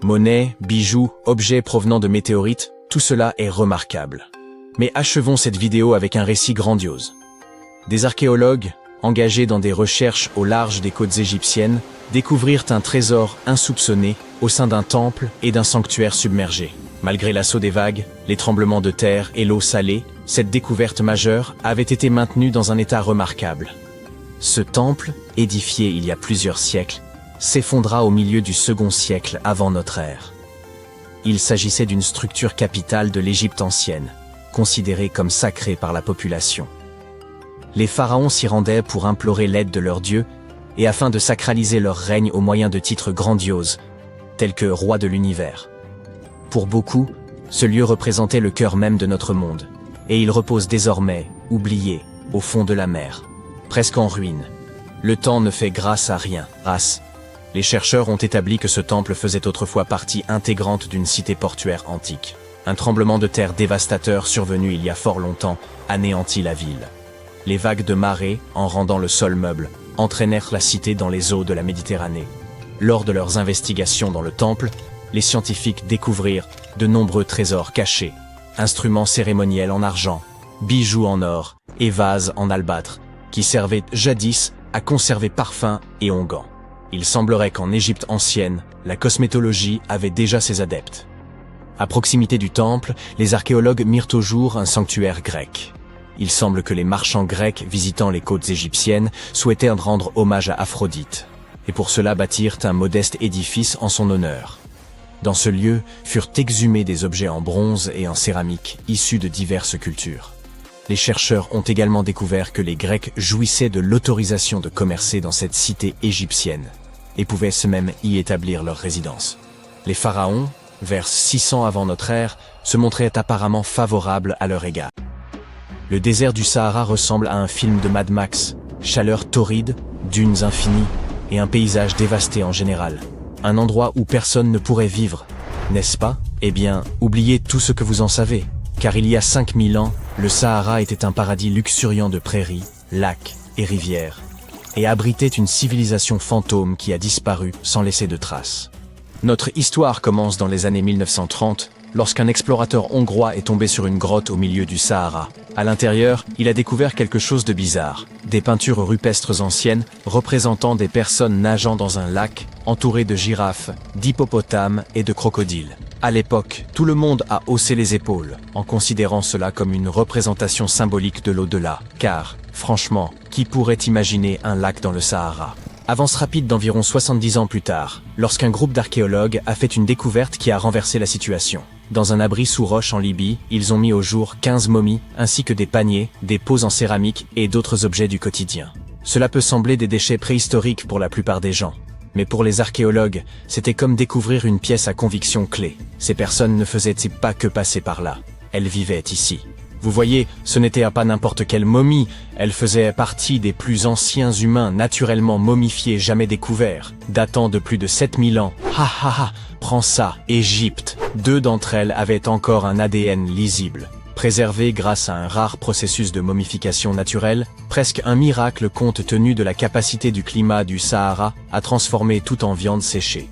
Monnaie, bijoux, objets provenant de météorites, tout cela est remarquable. Mais achevons cette vidéo avec un récit grandiose. Des archéologues, engagés dans des recherches au large des côtes égyptiennes, découvrirent un trésor insoupçonné au sein d'un temple et d'un sanctuaire submergé. Malgré l'assaut des vagues, les tremblements de terre et l'eau salée, cette découverte majeure avait été maintenue dans un état remarquable. Ce temple, édifié il y a plusieurs siècles, s'effondra au milieu du second siècle avant notre ère. Il s'agissait d'une structure capitale de l'Égypte ancienne, considérée comme sacrée par la population. Les pharaons s'y rendaient pour implorer l'aide de leurs dieux et afin de sacraliser leur règne au moyen de titres grandioses, tels que roi de l'univers. Pour beaucoup, ce lieu représentait le cœur même de notre monde, et il repose désormais, oublié, au fond de la mer, presque en ruine. Le temps ne fait grâce à rien. Les chercheurs ont établi que ce temple faisait autrefois partie intégrante d'une cité portuaire antique. Un tremblement de terre dévastateur survenu il y a fort longtemps anéantit la ville. Les vagues de marée, en rendant le sol meuble, entraînèrent la cité dans les eaux de la Méditerranée. Lors de leurs investigations dans le temple, les scientifiques découvrirent de nombreux trésors cachés, instruments cérémoniels en argent, bijoux en or et vases en albâtre, qui servaient jadis à conserver parfums et onguents. Il semblerait qu'en Égypte ancienne, la cosmétologie avait déjà ses adeptes. À proximité du temple, les archéologues mirent au jour un sanctuaire grec. Il semble que les marchands grecs visitant les côtes égyptiennes souhaitaient rendre hommage à Aphrodite, et pour cela bâtirent un modeste édifice en son honneur. Dans ce lieu furent exhumés des objets en bronze et en céramique issus de diverses cultures. Les chercheurs ont également découvert que les Grecs jouissaient de l'autorisation de commercer dans cette cité égyptienne, et pouvaient même y établir leur résidence. Les pharaons, vers 600 avant notre ère, se montraient apparemment favorables à leur égard. Le désert du Sahara ressemble à un film de Mad Max, chaleur torride, dunes infinies et un paysage dévasté en général. Un endroit où personne ne pourrait vivre, n'est-ce pas? Eh bien, oubliez tout ce que vous en savez, car il y a 5000 ans, le Sahara était un paradis luxuriant de prairies, lacs et rivières, et abritait une civilisation fantôme qui a disparu sans laisser de traces. Notre histoire commence dans les années 1930, lorsqu'un explorateur hongrois est tombé sur une grotte au milieu du Sahara. À l'intérieur, il a découvert quelque chose de bizarre. Des peintures rupestres anciennes représentant des personnes nageant dans un lac, entourées de girafes, d'hippopotames et de crocodiles. À l'époque, tout le monde a haussé les épaules, en considérant cela comme une représentation symbolique de l'au-delà. Car, franchement, qui pourrait imaginer un lac dans le Sahara ? Avance rapide d'environ 70 ans plus tard, lorsqu'un groupe d'archéologues a fait une découverte qui a renversé la situation. Dans un abri sous roche en Libye, ils ont mis au jour 15 momies, ainsi que des paniers, des pots en céramique et d'autres objets du quotidien. Cela peut sembler des déchets préhistoriques pour la plupart des gens. Mais pour les archéologues, c'était comme découvrir une pièce à conviction clé. Ces personnes ne faisaient pas que passer par là. Elles vivaient ici. Vous voyez, ce n'était pas n'importe quelle momie, elle faisait partie des plus anciens humains naturellement momifiés jamais découverts, datant de plus de 7000 ans. Ha ha ha, prends ça, Égypte. 2 d'entre elles avaient encore un ADN lisible. Préservé grâce à un rare processus de momification naturelle, presque un miracle compte tenu de la capacité du climat du Sahara à transformer tout en viande séchée.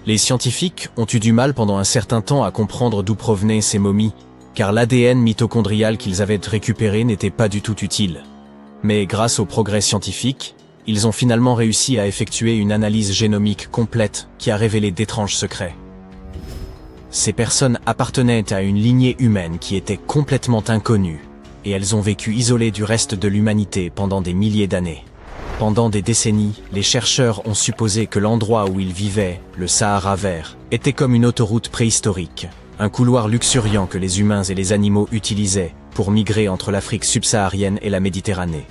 Les scientifiques ont eu du mal pendant un certain temps à comprendre d'où provenaient ces momies, car l'ADN mitochondrial qu'ils avaient récupéré n'était pas du tout utile. Mais grâce au progrès scientifique, ils ont finalement réussi à effectuer une analyse génomique complète qui a révélé d'étranges secrets. Ces personnes appartenaient à une lignée humaine qui était complètement inconnue, et elles ont vécu isolées du reste de l'humanité pendant des milliers d'années. Pendant des décennies, les chercheurs ont supposé que l'endroit où ils vivaient, le Sahara vert, était comme une autoroute préhistorique. Un couloir luxuriant que les humains et les animaux utilisaient pour migrer entre l'Afrique subsaharienne et la Méditerranée.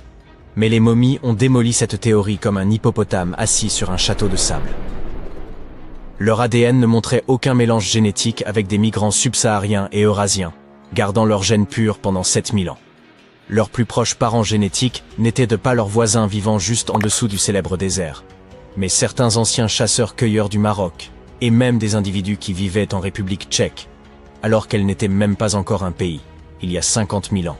Mais les momies ont démoli cette théorie comme un hippopotame assis sur un château de sable. Leur ADN ne montrait aucun mélange génétique avec des migrants subsahariens et eurasiens, gardant leur gène pur pendant 7000 ans. Leurs plus proches parents génétiques n'étaient pas leurs voisins vivant juste en dessous du célèbre désert, mais certains anciens chasseurs-cueilleurs du Maroc, et même des individus qui vivaient en République tchèque, alors qu'elle n'était même pas encore un pays, il y a 50 000 ans.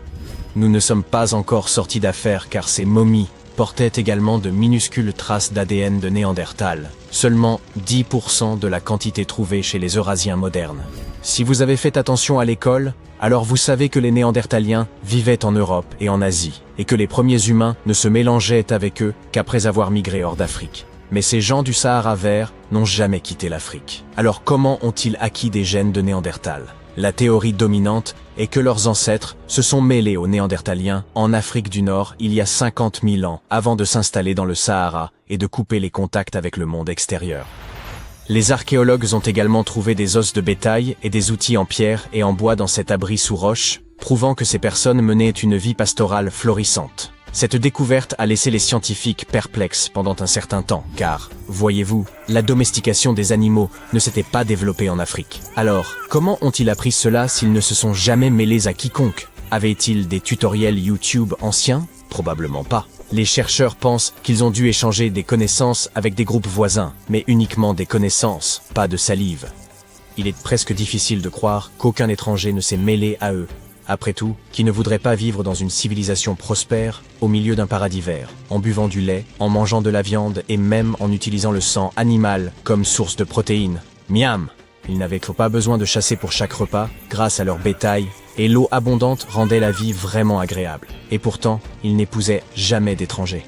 Nous ne sommes pas encore sortis d'affaire car ces momies portaient également de minuscules traces d'ADN de Néandertal, seulement 10% de la quantité trouvée chez les Eurasiens modernes. Si vous avez fait attention à l'école, alors vous savez que les Néandertaliens vivaient en Europe et en Asie, et que les premiers humains ne se mélangeaient avec eux qu'après avoir migré hors d'Afrique. Mais ces gens du Sahara vert n'ont jamais quitté l'Afrique. Alors comment ont-ils acquis des gènes de Néandertal ? La théorie dominante est que leurs ancêtres se sont mêlés aux Néandertaliens en Afrique du Nord il y a 50 000 ans avant de s'installer dans le Sahara et de couper les contacts avec le monde extérieur. Les archéologues ont également trouvé des os de bétail et des outils en pierre et en bois dans cet abri sous roche, prouvant que ces personnes menaient une vie pastorale florissante. Cette découverte a laissé les scientifiques perplexes pendant un certain temps, car, voyez-vous, la domestication des animaux ne s'était pas développée en Afrique. Alors, comment ont-ils appris cela s'ils ne se sont jamais mêlés à quiconque ? Avaient-ils des tutoriels YouTube anciens ? Probablement pas. Les chercheurs pensent qu'ils ont dû échanger des connaissances avec des groupes voisins, mais uniquement des connaissances, pas de salive. Il est presque difficile de croire qu'aucun étranger ne s'est mêlé à eux. Après tout, qui ne voudrait pas vivre dans une civilisation prospère, au milieu d'un paradis vert, en buvant du lait, en mangeant de la viande et même en utilisant le sang animal comme source de protéines. Miam! Ils n'avaient pas besoin de chasser pour chaque repas, grâce à leur bétail, et l'eau abondante rendait la vie vraiment agréable. Et pourtant, ils n'épousaient jamais d'étrangers.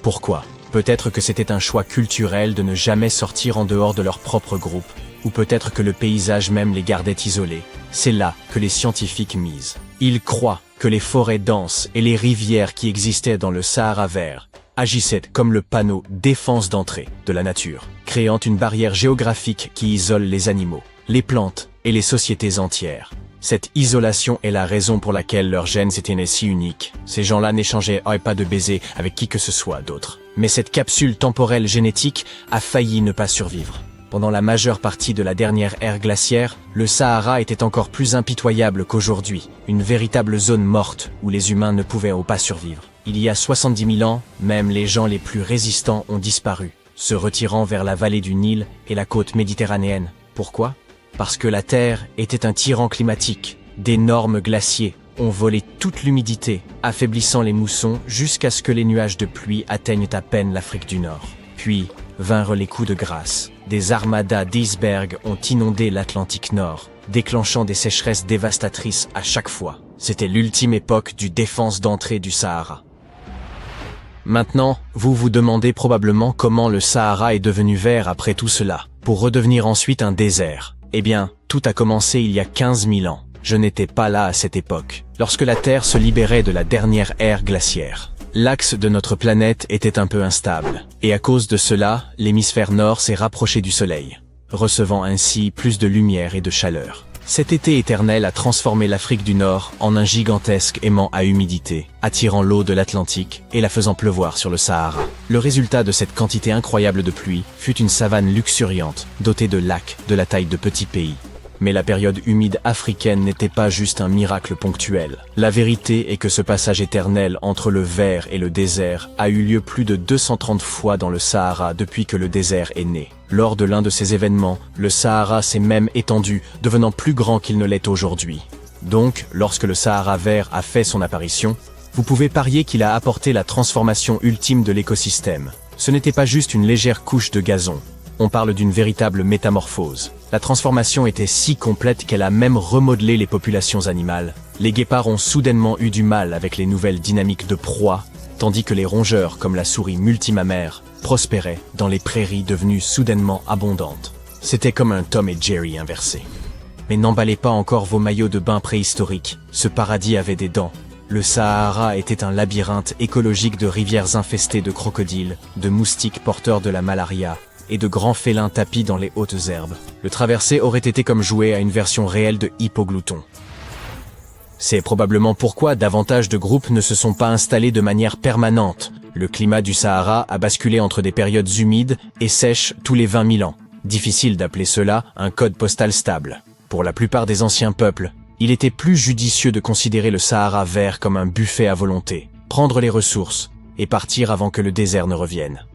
Pourquoi ? Peut-être que c'était un choix culturel de ne jamais sortir en dehors de leur propre groupe. ou peut-être que le paysage même les gardait isolés. C'est là que les scientifiques misent. Ils croient que les forêts denses et les rivières qui existaient dans le Sahara vert agissaient comme le panneau défense d'entrée de la nature, créant une barrière géographique qui isole les animaux, les plantes et les sociétés entières. Cette isolation est la raison pour laquelle leurs gènes étaient nés si uniques. Ces gens-là n'échangeaient pas de baisers avec qui que ce soit d'autre. Mais cette capsule temporelle génétique a failli ne pas survivre. Pendant la majeure partie de la dernière ère glaciaire, le Sahara était encore plus impitoyable qu'aujourd'hui, une véritable zone morte où les humains ne pouvaient pas survivre. Il y a 70 000 ans, même les gens les plus résistants ont disparu, se retirant vers la vallée du Nil et la côte méditerranéenne. Pourquoi ? Parce que la Terre était un tyran climatique. D'énormes glaciers ont volé toute l'humidité, affaiblissant les moussons jusqu'à ce que les nuages de pluie atteignent à peine l'Afrique du Nord. Puis vinrent les coups de grâce. Des armadas d'icebergs ont inondé l'Atlantique Nord, déclenchant des sécheresses dévastatrices à chaque fois. C'était l'ultime époque du défense d'entrée du Sahara. Maintenant, vous vous demandez probablement comment le Sahara est devenu vert après tout cela, pour redevenir ensuite un désert. Eh bien, tout a commencé il y a 15 000 ans. Je n'étais pas là à cette époque, lorsque la Terre se libérait de la dernière ère glaciaire. L'axe de notre planète était un peu instable, et à cause de cela, l'hémisphère nord s'est rapproché du Soleil, recevant ainsi plus de lumière et de chaleur. Cet été éternel a transformé l'Afrique du Nord en un gigantesque aimant à humidité, attirant l'eau de l'Atlantique et la faisant pleuvoir sur le Sahara. Le résultat de cette quantité incroyable de pluie fut une savane luxuriante, dotée de lacs de la taille de petits pays. Mais la période humide africaine n'était pas juste un miracle ponctuel. La vérité est que ce passage éternel entre le vert et le désert a eu lieu plus de 230 fois dans le Sahara depuis que le désert est né. Lors de l'un de ces événements, le Sahara s'est même étendu, devenant plus grand qu'il ne l'est aujourd'hui. Donc, lorsque le Sahara vert a fait son apparition, vous pouvez parier qu'il a apporté la transformation ultime de l'écosystème. Ce n'était pas juste une légère couche de gazon. On parle d'une véritable métamorphose. La transformation était si complète qu'elle a même remodelé les populations animales. Les guépards ont soudainement eu du mal avec les nouvelles dynamiques de proie, tandis que les rongeurs, comme la souris multimammaire, prospéraient dans les prairies devenues soudainement abondantes. C'était comme un Tom et Jerry inversé. Mais n'emballez pas encore vos maillots de bain préhistoriques. Ce paradis avait des dents. Le Sahara était un labyrinthe écologique de rivières infestées de crocodiles, de moustiques porteurs de la malaria, et de grands félins tapis dans les hautes herbes. Le traverser aurait été comme jouer à une version réelle de Hippoglouton. C'est probablement pourquoi davantage de groupes ne se sont pas installés de manière permanente. Le climat du Sahara a basculé entre des périodes humides et sèches tous les 20 000 ans. Difficile d'appeler cela un code postal stable. Pour la plupart des anciens peuples, il était plus judicieux de considérer le Sahara vert comme un buffet à volonté, prendre les ressources et partir avant que le désert ne revienne.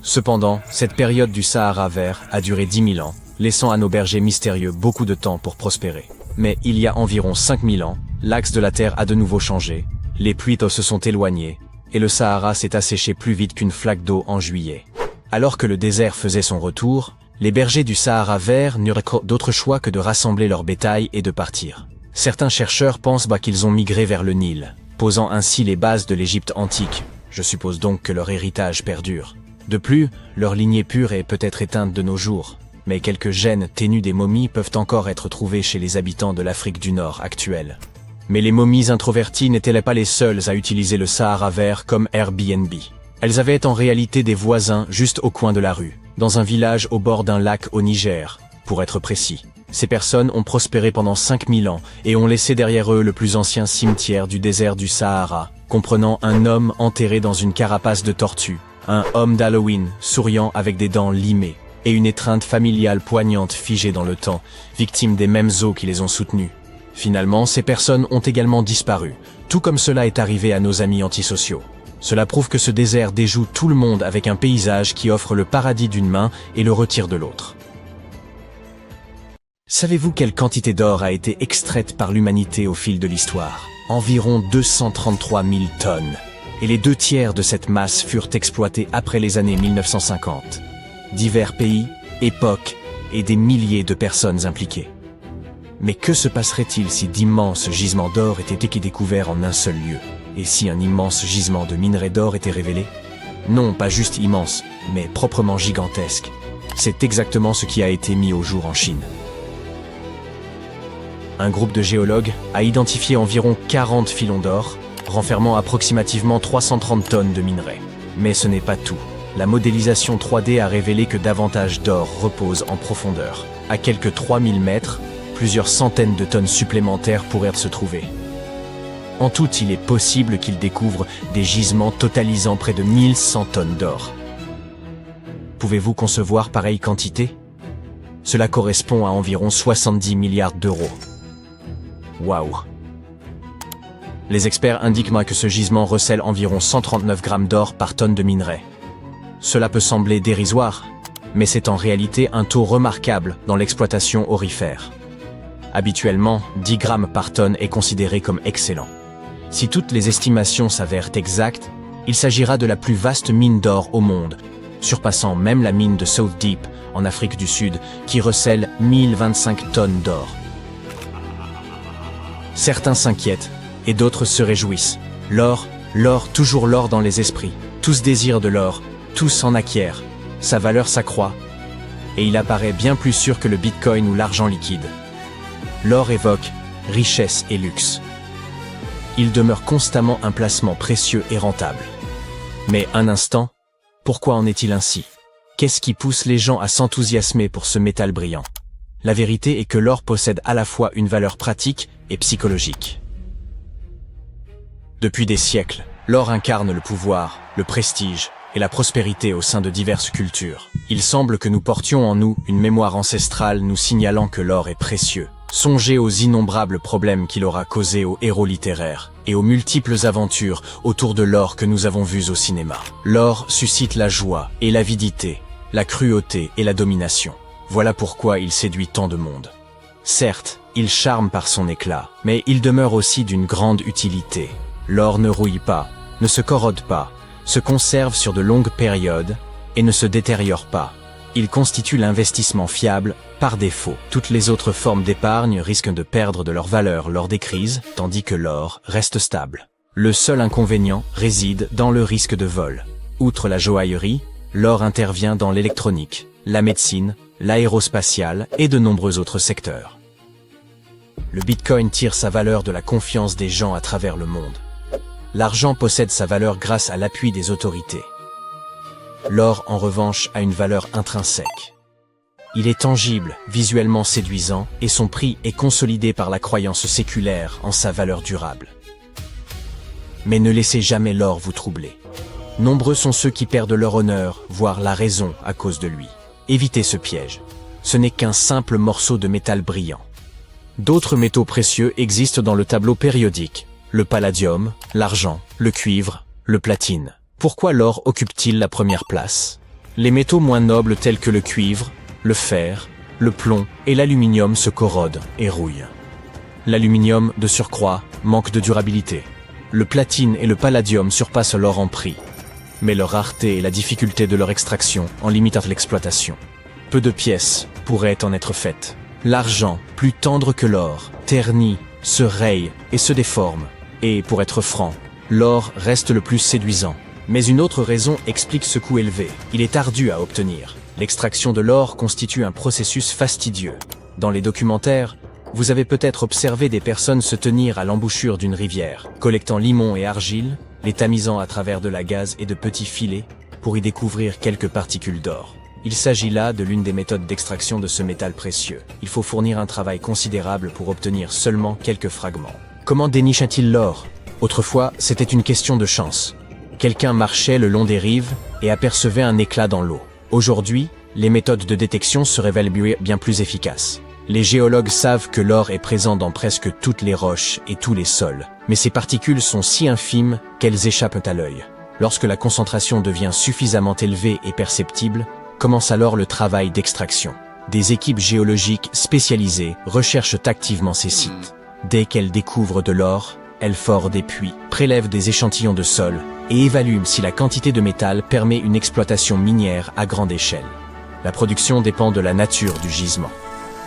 Cependant, cette période du Sahara vert a duré 10 000 ans, laissant à nos bergers mystérieux beaucoup de temps pour prospérer. Mais il y a environ 5 000 ans, l'axe de la Terre a de nouveau changé, les pluies se sont éloignées, et le Sahara s'est asséché plus vite qu'une flaque d'eau en juillet. Alors que le désert faisait son retour, les bergers du Sahara vert n'eurent d'autre choix que de rassembler leur bétail et de partir. Certains chercheurs pensent qu'ils ont migré vers le Nil, posant ainsi les bases de l'Égypte antique. Je suppose donc que leur héritage perdure. De plus, leur lignée pure est peut-être éteinte de nos jours, mais quelques gènes ténus des momies peuvent encore être trouvés chez les habitants de l'Afrique du Nord actuelle. Mais les momies introverties n'étaient pas les seules à utiliser le Sahara vert comme Airbnb. Elles avaient en réalité des voisins juste au coin de la rue, dans un village au bord d'un lac au Niger, pour être précis. Ces personnes ont prospéré pendant 5000 ans et ont laissé derrière eux le plus ancien cimetière du désert du Sahara, comprenant un homme enterré dans une carapace de tortue, un homme d'Halloween souriant avec des dents limées, et une étreinte familiale poignante figée dans le temps, victime des mêmes eaux qui les ont soutenus. Finalement, ces personnes ont également disparu, tout comme cela est arrivé à nos amis antisociaux. Cela prouve que ce désert déjoue tout le monde avec un paysage qui offre le paradis d'une main et le retire de l'autre. Savez-vous quelle quantité d'or a été extraite par l'humanité au fil de l'histoire ? Environ 233 000 tonnes. Et les 2/3 de cette masse furent exploités après les années 1950. Divers pays, époques et des milliers de personnes impliquées. Mais que se passerait-il si d'immenses gisements d'or étaient découverts en un seul lieu? Et si un immense gisement de minerai d'or était révélé? Non, pas juste immense, mais proprement gigantesque. C'est exactement ce qui a été mis au jour en Chine. Un groupe de géologues a identifié environ 40 filons d'or, renfermant approximativement 330 tonnes de minerais. Mais ce n'est pas tout. La modélisation 3D a révélé que davantage d'or repose en profondeur. À quelques 3000 mètres, plusieurs centaines de tonnes supplémentaires pourraient se trouver. En tout, il est possible qu'ils découvrent des gisements totalisant près de 1100 tonnes d'or. Pouvez-vous concevoir pareille quantité? Cela correspond à environ 70 milliards d'euros. Waouh! Les experts indiquent que ce gisement recèle environ 139 grammes d'or par tonne de minerai. Cela peut sembler dérisoire, mais c'est en réalité un taux remarquable dans l'exploitation aurifère. Habituellement, 10 grammes par tonne est considéré comme excellent. Si toutes les estimations s'avèrent exactes, il s'agira de la plus vaste mine d'or au monde, surpassant même la mine de South Deep en Afrique du Sud, qui recèle 1025 tonnes d'or. Certains s'inquiètent, et d'autres se réjouissent. L'or, toujours l'or dans les esprits. Tous désirent de l'or, tous en acquièrent. Sa valeur s'accroît, et il apparaît bien plus sûr que le bitcoin ou l'argent liquide. L'or évoque richesse et luxe. Il demeure constamment un placement précieux et rentable. Mais un instant, pourquoi en est-il ainsi? Qu'est-ce qui pousse les gens à s'enthousiasmer pour ce métal brillant? La vérité est que l'or possède à la fois une valeur pratique et psychologique. Depuis des siècles, l'or incarne le pouvoir, le prestige et la prospérité au sein de diverses cultures. Il semble que nous portions en nous une mémoire ancestrale nous signalant que l'or est précieux. Songez aux innombrables problèmes qu'il aura causés aux héros littéraires et aux multiples aventures autour de l'or que nous avons vues au cinéma. L'or suscite la joie et l'avidité, la cruauté et la domination. Voilà pourquoi il séduit tant de monde. Certes, il charme par son éclat, mais il demeure aussi d'une grande utilité. L'or ne rouille pas, ne se corrode pas, se conserve sur de longues périodes et ne se détériore pas. Il constitue l'investissement fiable par défaut. Toutes les autres formes d'épargne risquent de perdre de leur valeur lors des crises, tandis que l'or reste stable. Le seul inconvénient réside dans le risque de vol. Outre la joaillerie, l'or intervient dans l'électronique, la médecine, l'aérospatiale et de nombreux autres secteurs. Le Bitcoin tire sa valeur de la confiance des gens à travers le monde. L'argent possède sa valeur grâce à l'appui des autorités. L'or, en revanche, a une valeur intrinsèque. Il est tangible, visuellement séduisant, et son prix est consolidé par la croyance séculaire en sa valeur durable. Mais ne laissez jamais l'or vous troubler. Nombreux sont ceux qui perdent leur honneur, voire la raison à cause de lui. Évitez ce piège. Ce n'est qu'un simple morceau de métal brillant. D'autres métaux précieux existent dans le tableau périodique. Le palladium, l'argent, le cuivre, le platine. Pourquoi l'or occupe-t-il la première place? Les métaux moins nobles tels que le cuivre, le fer, le plomb et l'aluminium se corrodent et rouillent. L'aluminium, de surcroît, manque de durabilité. Le platine et le palladium surpassent l'or en prix. Mais leur rareté et la difficulté de leur extraction en limitent l'exploitation. Peu de pièces pourraient en être faites. L'argent, plus tendre que l'or, ternit, se raye et se déforme. Et, pour être franc, l'or reste le plus séduisant. Mais une autre raison explique ce coût élevé. Il est ardu à obtenir. L'extraction de l'or constitue un processus fastidieux. Dans les documentaires, vous avez peut-être observé des personnes se tenir à l'embouchure d'une rivière, collectant limon et argile, les tamisant à travers de la gaze et de petits filets, pour y découvrir quelques particules d'or. Il s'agit là de l'une des méthodes d'extraction de ce métal précieux. Il faut fournir un travail considérable pour obtenir seulement quelques fragments. Comment dénicha-t-il l'or? Autrefois, c'était une question de chance. Quelqu'un marchait le long des rives et apercevait un éclat dans l'eau. Aujourd'hui, les méthodes de détection se révèlent bien plus efficaces. Les géologues savent que l'or est présent dans presque toutes les roches et tous les sols, mais ces particules sont si infimes qu'elles échappent à l'œil. Lorsque la concentration devient suffisamment élevée et perceptible, commence alors le travail d'extraction. Des équipes géologiques spécialisées recherchent activement ces sites. Dès qu'elles découvrent de l'or, elles forent des puits, prélèvent des échantillons de sol et évaluent si la quantité de métal permet une exploitation minière à grande échelle. La production dépend de la nature du gisement.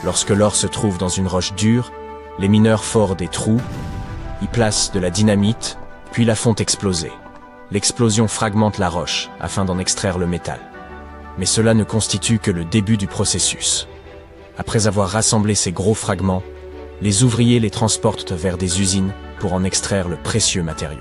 Lorsque l'or se trouve dans une roche dure, les mineurs forent des trous, y placent de la dynamite, puis la font exploser. L'explosion fragmente la roche afin d'en extraire le métal. Mais cela ne constitue que le début du processus. Après avoir rassemblé ces gros fragments, les ouvriers les transportent vers des usines pour en extraire le précieux matériau.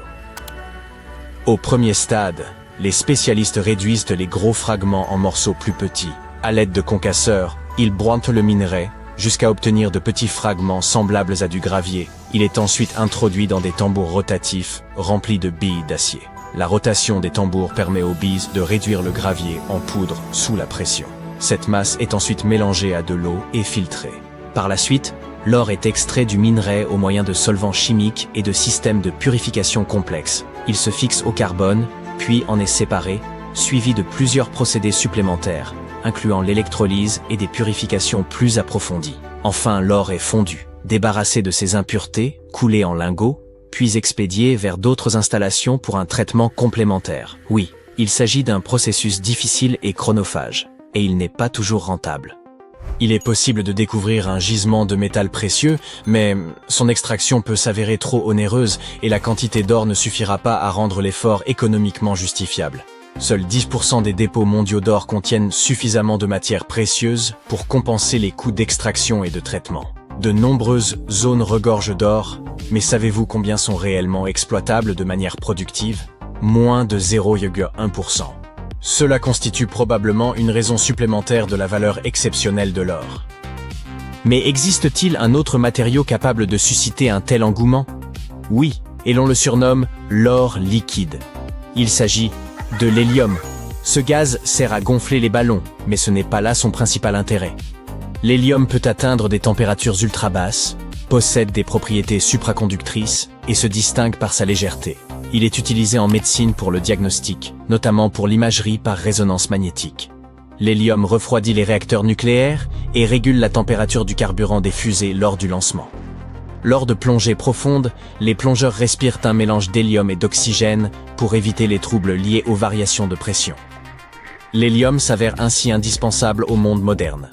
Au premier stade, les spécialistes réduisent les gros fragments en morceaux plus petits. À l'aide de concasseurs, ils broient le minerai jusqu'à obtenir de petits fragments semblables à du gravier. Il est ensuite introduit dans des tambours rotatifs remplis de billes d'acier. La rotation des tambours permet aux billes de réduire le gravier en poudre sous la pression. Cette masse est ensuite mélangée à de l'eau et filtrée. Par la suite, l'or est extrait du minerai au moyen de solvants chimiques et de systèmes de purification complexes. Il se fixe au carbone, puis en est séparé, suivi de plusieurs procédés supplémentaires, incluant l'électrolyse et des purifications plus approfondies. Enfin, l'or est fondu, débarrassé de ses impuretés, coulé en lingots, puis expédié vers d'autres installations pour un traitement complémentaire. Oui, il s'agit d'un processus difficile et chronophage, et il n'est pas toujours rentable. Il est possible de découvrir un gisement de métal précieux, mais son extraction peut s'avérer trop onéreuse et la quantité d'or ne suffira pas à rendre l'effort économiquement justifiable. Seuls 10% des dépôts mondiaux d'or contiennent suffisamment de matières précieuses pour compenser les coûts d'extraction et de traitement. De nombreuses zones regorgent d'or, mais savez-vous combien sont réellement exploitables de manière productive? Moins de 0,1%. Cela constitue probablement une raison supplémentaire de la valeur exceptionnelle de l'or. Mais existe-t-il un autre matériau capable de susciter un tel engouement? Oui, et l'on le surnomme l'or liquide. Il s'agit de l'hélium. Ce gaz sert à gonfler les ballons, mais ce n'est pas là son principal intérêt. L'hélium peut atteindre des températures ultra basses, possède des propriétés supraconductrices et se distingue par sa légèreté. Il est utilisé en médecine pour le diagnostic, notamment pour l'imagerie par résonance magnétique. L'hélium refroidit les réacteurs nucléaires et régule la température du carburant des fusées lors du lancement. Lors de plongées profondes, les plongeurs respirent un mélange d'hélium et d'oxygène pour éviter les troubles liés aux variations de pression. L'hélium s'avère ainsi indispensable au monde moderne.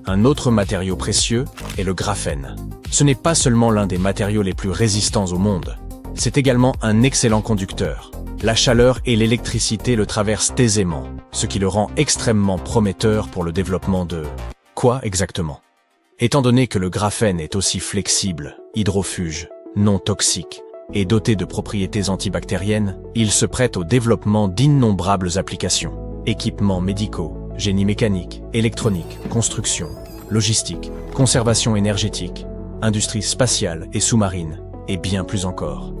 Un autre matériau précieux est le graphène. Ce n'est pas seulement l'un des matériaux les plus résistants au monde, c'est également un excellent conducteur. La chaleur et l'électricité le traversent aisément, ce qui le rend extrêmement prometteur pour le développement de... Quoi exactement? Étant donné que le graphène est aussi flexible, hydrofuge, non toxique et doté de propriétés antibactériennes, il se prête au développement d'innombrables applications. Équipements médicaux, génie mécanique, électronique, construction, logistique, conservation énergétique, industrie spatiale et sous-marine, et bien plus encore.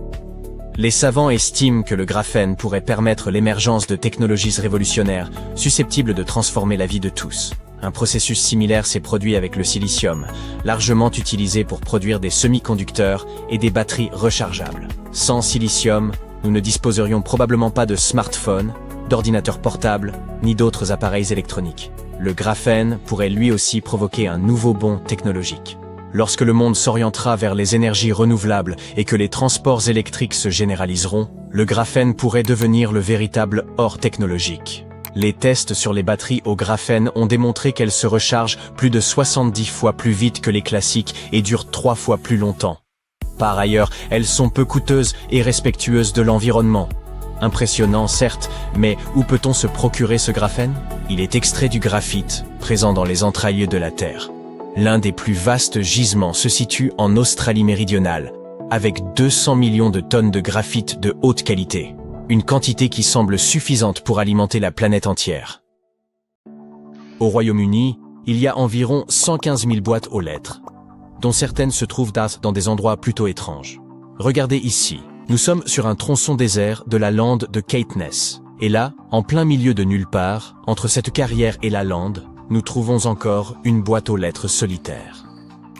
Les savants estiment que le graphène pourrait permettre l'émergence de technologies révolutionnaires susceptibles de transformer la vie de tous. Un processus similaire s'est produit avec le silicium, largement utilisé pour produire des semi-conducteurs et des batteries rechargeables. Sans silicium, nous ne disposerions probablement pas de smartphones, d'ordinateurs portables, ni d'autres appareils électroniques. Le graphène pourrait lui aussi provoquer un nouveau bond technologique. Lorsque le monde s'orientera vers les énergies renouvelables et que les transports électriques se généraliseront, le graphène pourrait devenir le véritable or technologique. Les tests sur les batteries au graphène ont démontré qu'elles se rechargent plus de 70 fois plus vite que les classiques et durent 3 fois plus longtemps. Par ailleurs, elles sont peu coûteuses et respectueuses de l'environnement. Impressionnant certes, mais où peut-on se procurer ce graphène? Il est extrait du graphite, présent dans les entrailles de la Terre. L'un des plus vastes gisements se situe en Australie méridionale, avec 200 millions de tonnes de graphite de haute qualité. Une quantité qui semble suffisante pour alimenter la planète entière. Au Royaume-Uni, il y a environ 115 000 boîtes aux lettres, dont certaines se trouvent dans des endroits plutôt étranges. Regardez ici, nous sommes sur un tronçon désert de la lande de Caithness. Et là, en plein milieu de nulle part, entre cette carrière et la lande, nous trouvons encore une boîte aux lettres solitaire.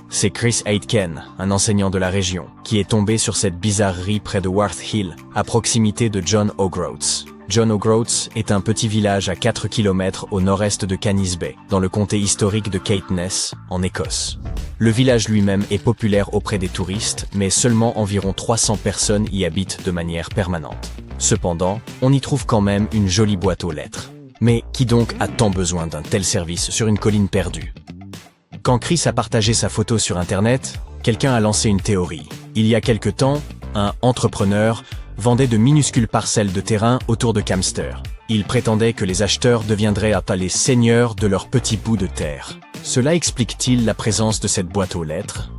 C'est Chris Aitken, un enseignant de la région, qui est tombé sur cette bizarrerie près de Worth Hill, à proximité de John O'Groats. John O'Groats est un petit village à 4 km au nord-est de Canis Bay, dans le comté historique de Caithness, en Écosse. Le village lui-même est populaire auprès des touristes, mais seulement environ 300 personnes y habitent de manière permanente. Cependant, on y trouve quand même une jolie boîte aux lettres. Mais qui donc a tant besoin d'un tel service sur une colline perdue? Quand Chris a partagé sa photo sur Internet, quelqu'un a lancé une théorie. Il y a quelque temps, un entrepreneur vendait de minuscules parcelles de terrain autour de Camster. Il prétendait que les acheteurs deviendraient à pas les seigneurs de leur petit bout de terre. Cela explique-t-il la présence de cette boîte aux lettres?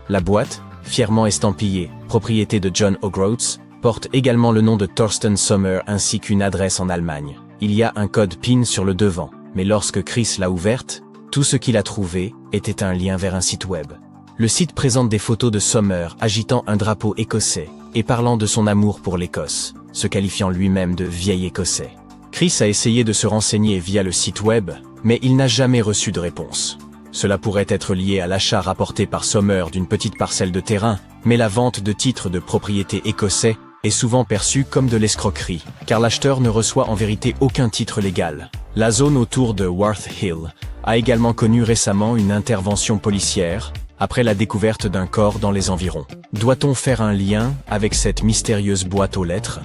La boîte, fièrement estampillée, propriété de John O'Groats, porte également le nom de Thorsten Sommer ainsi qu'une adresse en Allemagne. Il y a un code PIN sur le devant, mais lorsque Chris l'a ouverte, tout ce qu'il a trouvé était un lien vers un site web. Le site présente des photos de Sommer agitant un drapeau écossais et parlant de son amour pour l'Écosse, se qualifiant lui-même de vieil écossais. Chris a essayé de se renseigner via le site web, mais il n'a jamais reçu de réponse. Cela pourrait être lié à l'achat rapporté par Sommer d'une petite parcelle de terrain, mais la vente de titres de propriété écossais est souvent perçue comme de l'escroquerie, car l'acheteur ne reçoit en vérité aucun titre légal. La zone autour de Worth Hill a également connu récemment une intervention policière, après la découverte d'un corps dans les environs. Doit-on faire un lien avec cette mystérieuse boîte aux lettres?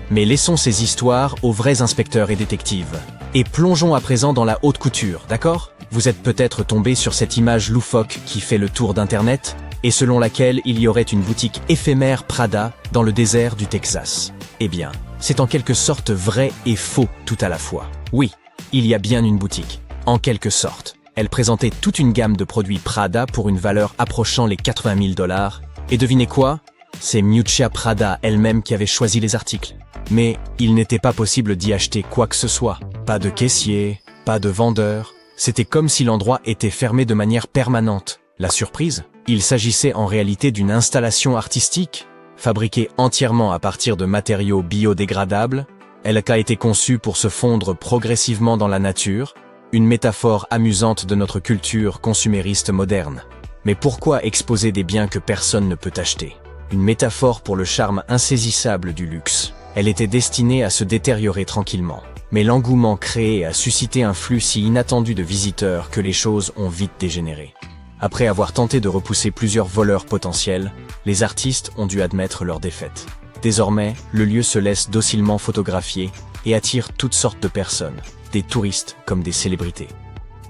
Mais laissons ces histoires aux vrais inspecteurs et détectives. Et plongeons à présent dans la haute couture, d'accord? Vous êtes peut-être tombé sur cette image loufoque qui fait le tour d'Internet, et selon laquelle il y aurait une boutique éphémère Prada dans le désert du Texas. Eh bien, c'est en quelque sorte vrai et faux tout à la fois. Oui, il y a bien une boutique, en quelque sorte. Elle présentait toute une gamme de produits Prada pour une valeur approchant les 80 000 $. Et devinez quoi? C'est Miuccia Prada elle-même qui avait choisi les articles. Mais il n'était pas possible d'y acheter quoi que ce soit. Pas de caissier, pas de vendeur. C'était comme si l'endroit était fermé de manière permanente. La surprise? Il s'agissait en réalité d'une installation artistique, fabriquée entièrement à partir de matériaux biodégradables. Elle a été conçue pour se fondre progressivement dans la nature, une métaphore amusante de notre culture consumériste moderne. Mais pourquoi exposer des biens que personne ne peut acheter? Une métaphore pour le charme insaisissable du luxe. Elle était destinée à se détériorer tranquillement. Mais l'engouement créé a suscité un flux si inattendu de visiteurs que les choses ont vite dégénéré. Après avoir tenté de repousser plusieurs voleurs potentiels, les artistes ont dû admettre leur défaite. Désormais, le lieu se laisse docilement photographier et attire toutes sortes de personnes, des touristes comme des célébrités.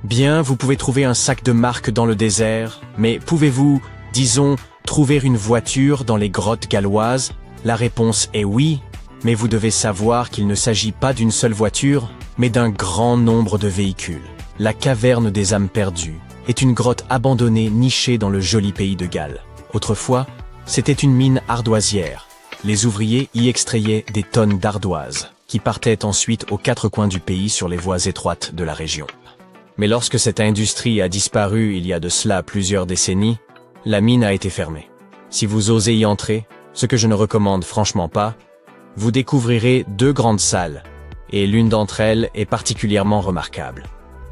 Bien, vous pouvez trouver un sac de marque dans le désert, mais pouvez-vous, disons, trouver une voiture dans les grottes galloises? La réponse est oui, mais vous devez savoir qu'il ne s'agit pas d'une seule voiture, mais d'un grand nombre de véhicules. La caverne des âmes perdues est une grotte abandonnée nichée dans le joli pays de Galles. Autrefois, c'était une mine ardoisière. Les ouvriers y extrayaient des tonnes d'ardoise, qui partaient ensuite aux quatre coins du pays sur les voies étroites de la région. Mais lorsque cette industrie a disparu il y a de cela plusieurs décennies, la mine a été fermée. Si vous osez y entrer, ce que je ne recommande franchement pas, vous découvrirez deux grandes salles, et l'une d'entre elles est particulièrement remarquable.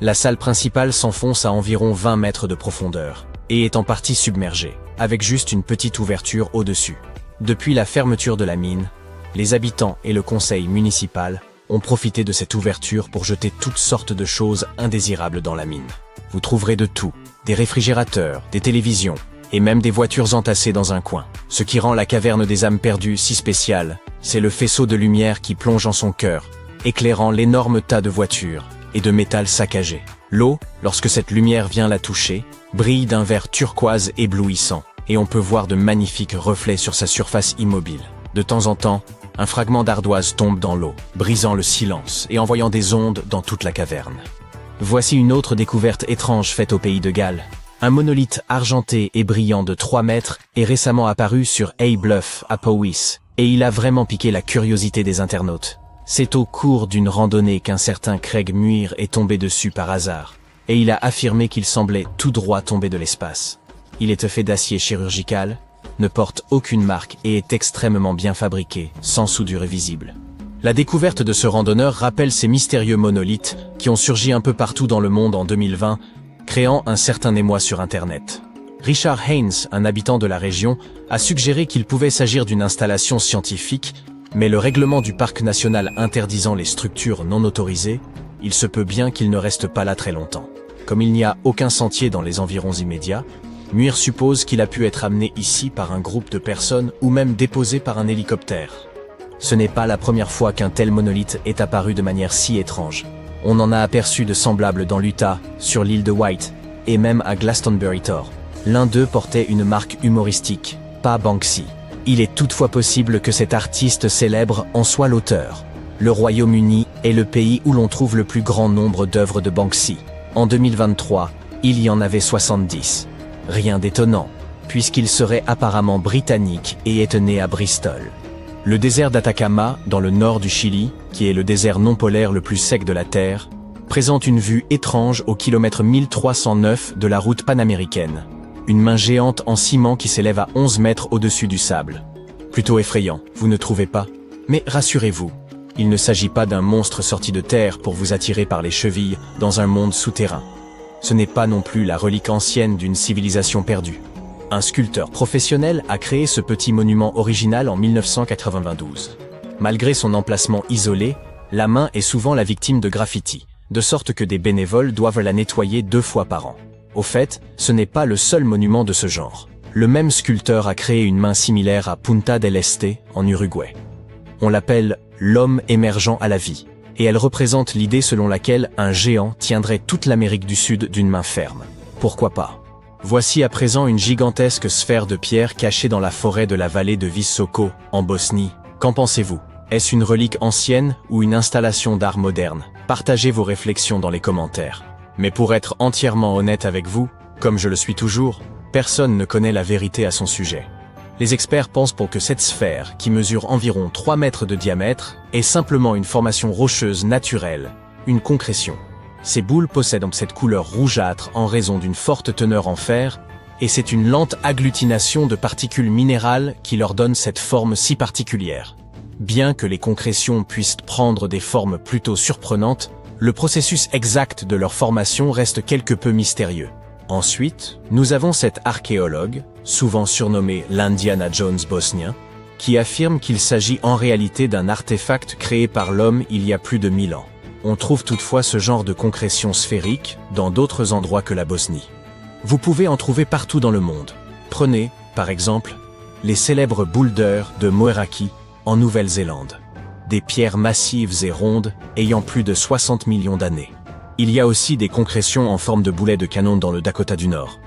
La salle principale s'enfonce à environ 20 mètres de profondeur, et est en partie submergée, avec juste une petite ouverture au-dessus. Depuis la fermeture de la mine, les habitants et le conseil municipal ont profité de cette ouverture pour jeter toutes sortes de choses indésirables dans la mine. Vous trouverez de tout, des réfrigérateurs, des télévisions, et même des voitures entassées dans un coin. Ce qui rend la caverne des âmes perdues si spéciale, c'est le faisceau de lumière qui plonge en son cœur, éclairant l'énorme tas de voitures et de métal saccagé. L'eau, lorsque cette lumière vient la toucher, brille d'un vert turquoise éblouissant, et on peut voir de magnifiques reflets sur sa surface immobile. De temps en temps, un fragment d'ardoise tombe dans l'eau, brisant le silence et envoyant des ondes dans toute la caverne. Voici une autre découverte étrange faite au pays de Galles. Un monolithe argenté et brillant de 3 mètres est récemment apparu sur Hay Bluff à Powys, et il a vraiment piqué la curiosité des internautes. C'est au cours d'une randonnée qu'un certain Craig Muir est tombé dessus par hasard, et il a affirmé qu'il semblait tout droit tomber de l'espace. Il est fait d'acier chirurgical, ne porte aucune marque et est extrêmement bien fabriqué, sans soudure visible. La découverte de ce randonneur rappelle ces mystérieux monolithes qui ont surgi un peu partout dans le monde en 2020, créant un certain émoi sur Internet. Richard Haynes, un habitant de la région, a suggéré qu'il pouvait s'agir d'une installation scientifique, mais le règlement du parc national interdisant les structures non autorisées, il se peut bien qu'il ne reste pas là très longtemps. Comme il n'y a aucun sentier dans les environs immédiats, Muir suppose qu'il a pu être amené ici par un groupe de personnes ou même déposé par un hélicoptère. Ce n'est pas la première fois qu'un tel monolithe est apparu de manière si étrange. On en a aperçu de semblables dans l'Utah, sur l'île de White, et même à Glastonbury Tor. L'un d'eux portait une marque humoristique, pas Banksy. Il est toutefois possible que cet artiste célèbre en soit l'auteur. Le Royaume-Uni est le pays où l'on trouve le plus grand nombre d'œuvres de Banksy. En 2023, il y en avait 70. Rien d'étonnant, puisqu'il serait apparemment britannique et est né à Bristol. Le désert d'Atacama, dans le nord du Chili, qui est le désert non polaire le plus sec de la Terre, présente une vue étrange au kilomètre 1309 de la route panaméricaine. Une main géante en ciment qui s'élève à 11 mètres au-dessus du sable. Plutôt effrayant, vous ne trouvez pas? Mais rassurez-vous, il ne s'agit pas d'un monstre sorti de terre pour vous attirer par les chevilles dans un monde souterrain. Ce n'est pas non plus la relique ancienne d'une civilisation perdue. Un sculpteur professionnel a créé ce petit monument original en 1992. Malgré son emplacement isolé, la main est souvent la victime de graffitis, de sorte que des bénévoles doivent la nettoyer 2 fois par an. Au fait, ce n'est pas le seul monument de ce genre. Le même sculpteur a créé une main similaire à Punta del Este, en Uruguay. On l'appelle « l'homme émergent à la vie », et elle représente l'idée selon laquelle un géant tiendrait toute l'Amérique du Sud d'une main ferme. Pourquoi pas? Voici à présent une gigantesque sphère de pierre cachée dans la forêt de la vallée de Visoko, en Bosnie. Qu'en pensez-vous? Est-ce une relique ancienne ou une installation d'art moderne? Partagez vos réflexions dans les commentaires. Mais pour être entièrement honnête avec vous, comme je le suis toujours, personne ne connaît la vérité à son sujet. Les experts pensent pour que cette sphère, qui mesure environ 3 mètres de diamètre, est simplement une formation rocheuse naturelle, une concrétion. Ces boules possèdent cette couleur rougeâtre en raison d'une forte teneur en fer, et c'est une lente agglutination de particules minérales qui leur donne cette forme si particulière. Bien que les concrétions puissent prendre des formes plutôt surprenantes, le processus exact de leur formation reste quelque peu mystérieux. Ensuite, nous avons cet archéologue, souvent surnommé l'Indiana Jones bosnien, qui affirme qu'il s'agit en réalité d'un artefact créé par l'homme il y a plus de 1000 ans. On trouve toutefois ce genre de concrétion sphérique dans d'autres endroits que la Bosnie. Vous pouvez en trouver partout dans le monde. Prenez, par exemple, les célèbres boulders de Moeraki en Nouvelle-Zélande. Des pierres massives et rondes ayant plus de 60 millions d'années. Il y a aussi des concrétions en forme de boulets de canon dans le Dakota du Nord.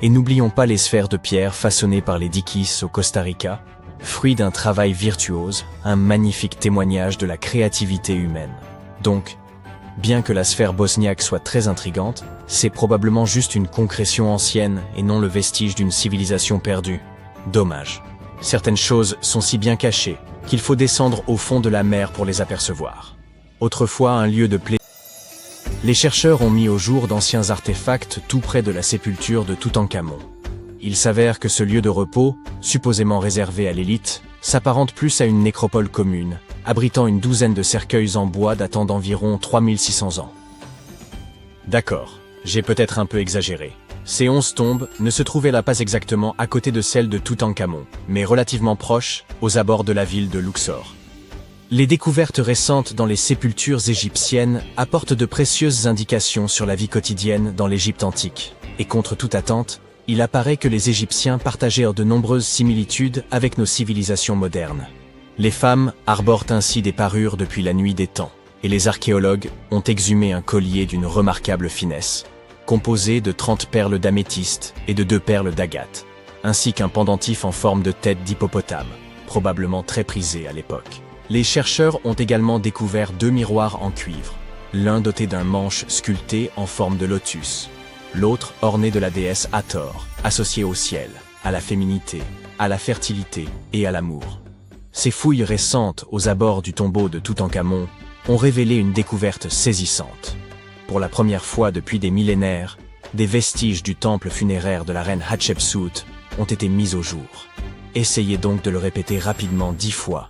Et n'oublions pas les sphères de pierre façonnées par les Dikis au Costa Rica, fruit d'un travail virtuose, un magnifique témoignage de la créativité humaine. Donc, bien que la sphère bosniaque soit très intrigante, c'est probablement juste une concrétion ancienne et non le vestige d'une civilisation perdue. Dommage. Certaines choses sont si bien cachées qu'il faut descendre au fond de la mer pour les apercevoir. Autrefois un lieu de plaisir. Les chercheurs ont mis au jour d'anciens artefacts tout près de la sépulture de Toutankhamon. Il s'avère que ce lieu de repos, supposément réservé à l'élite, s'apparente plus à une nécropole commune, abritant une douzaine de cercueils en bois datant d'environ 3600 ans. D'accord, j'ai peut-être un peu exagéré. Ces 11 tombes ne se trouvaient là pas exactement à côté de celles de Toutankhamon, mais relativement proches, aux abords de la ville de Luxor. Les découvertes récentes dans les sépultures égyptiennes apportent de précieuses indications sur la vie quotidienne dans l'Égypte antique. Et contre toute attente, il apparaît que les Égyptiens partageaient de nombreuses similitudes avec nos civilisations modernes. Les femmes arborent ainsi des parures depuis la nuit des temps, et les archéologues ont exhumé un collier d'une remarquable finesse, composé de 30 perles d'améthyste et de 2 perles d'agate, ainsi qu'un pendentif en forme de tête d'hippopotame, probablement très prisé à l'époque. Les chercheurs ont également découvert 2 miroirs en cuivre, l'un doté d'un manche sculpté en forme de lotus, l'autre orné de la déesse Hathor, associée au ciel, à la féminité, à la fertilité et à l'amour. Ces fouilles récentes aux abords du tombeau de Toutankhamon ont révélé une découverte saisissante. Pour la première fois depuis des millénaires, des vestiges du temple funéraire de la reine Hatshepsut ont été mis au jour. Essayez donc de le répéter rapidement 10 fois.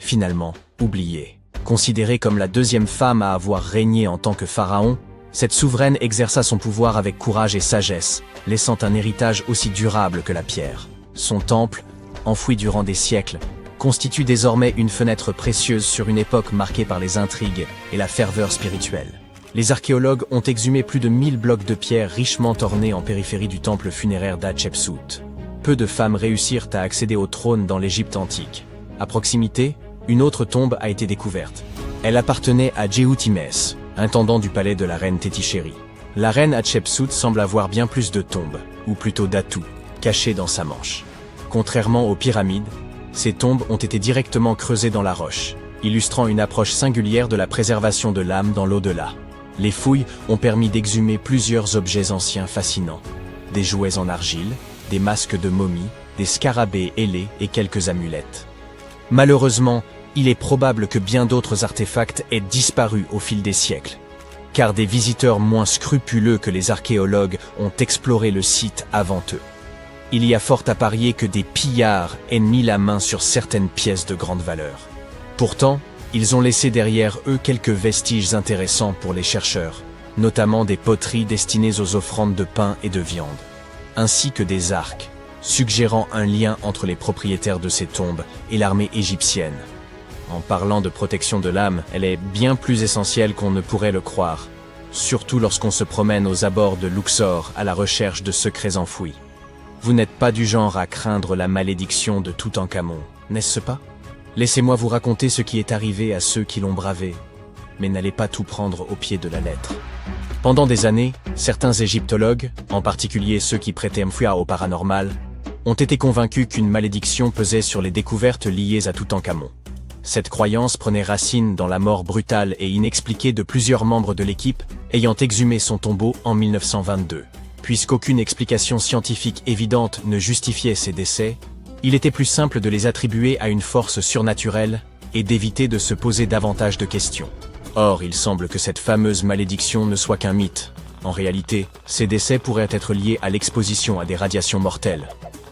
Finalement, oubliée. Considérée comme la 2e femme à avoir régné en tant que pharaon, cette souveraine exerça son pouvoir avec courage et sagesse, laissant un héritage aussi durable que la pierre. Son temple, enfoui durant des siècles, constitue désormais une fenêtre précieuse sur une époque marquée par les intrigues et la ferveur spirituelle. Les archéologues ont exhumé plus de 1000 blocs de pierre richement ornés en périphérie du temple funéraire d'Hatshepsut. Peu de femmes réussirent à accéder au trône dans l'Égypte antique. À proximité, une autre tombe a été découverte. Elle appartenait à Djehutimès, intendant du palais de la reine Tétichéri. La reine Hatshepsut semble avoir bien plus de tombes, ou plutôt d'atouts, cachés dans sa manche. Contrairement aux pyramides, ces tombes ont été directement creusées dans la roche, illustrant une approche singulière de la préservation de l'âme dans l'au-delà. Les fouilles ont permis d'exhumer plusieurs objets anciens fascinants. Des jouets en argile, des masques de momies, des scarabées ailés et quelques amulettes. Malheureusement, il est probable que bien d'autres artefacts aient disparu au fil des siècles, car des visiteurs moins scrupuleux que les archéologues ont exploré le site avant eux. Il y a fort à parier que des pillards aient mis la main sur certaines pièces de grande valeur. Pourtant, ils ont laissé derrière eux quelques vestiges intéressants pour les chercheurs, notamment des poteries destinées aux offrandes de pain et de viande, ainsi que des arcs, suggérant un lien entre les propriétaires de ces tombes et l'armée égyptienne. En parlant de protection de l'âme, elle est bien plus essentielle qu'on ne pourrait le croire, surtout lorsqu'on se promène aux abords de Luxor à la recherche de secrets enfouis. Vous n'êtes pas du genre à craindre la malédiction de Toutankhamon, n'est-ce pas? Laissez-moi vous raconter ce qui est arrivé à ceux qui l'ont bravé, mais n'allez pas tout prendre au pied de la lettre. Pendant des années, certains égyptologues, en particulier ceux qui prêtaient foi au paranormal, ont été convaincus qu'une malédiction pesait sur les découvertes liées à Toutankhamon. Cette croyance prenait racine dans la mort brutale et inexpliquée de plusieurs membres de l'équipe ayant exhumé son tombeau en 1922. Puisqu'aucune explication scientifique évidente ne justifiait ces décès, il était plus simple de les attribuer à une force surnaturelle et d'éviter de se poser davantage de questions. Or, il semble que cette fameuse malédiction ne soit qu'un mythe. En réalité, ces décès pourraient être liés à l'exposition à des radiations mortelles.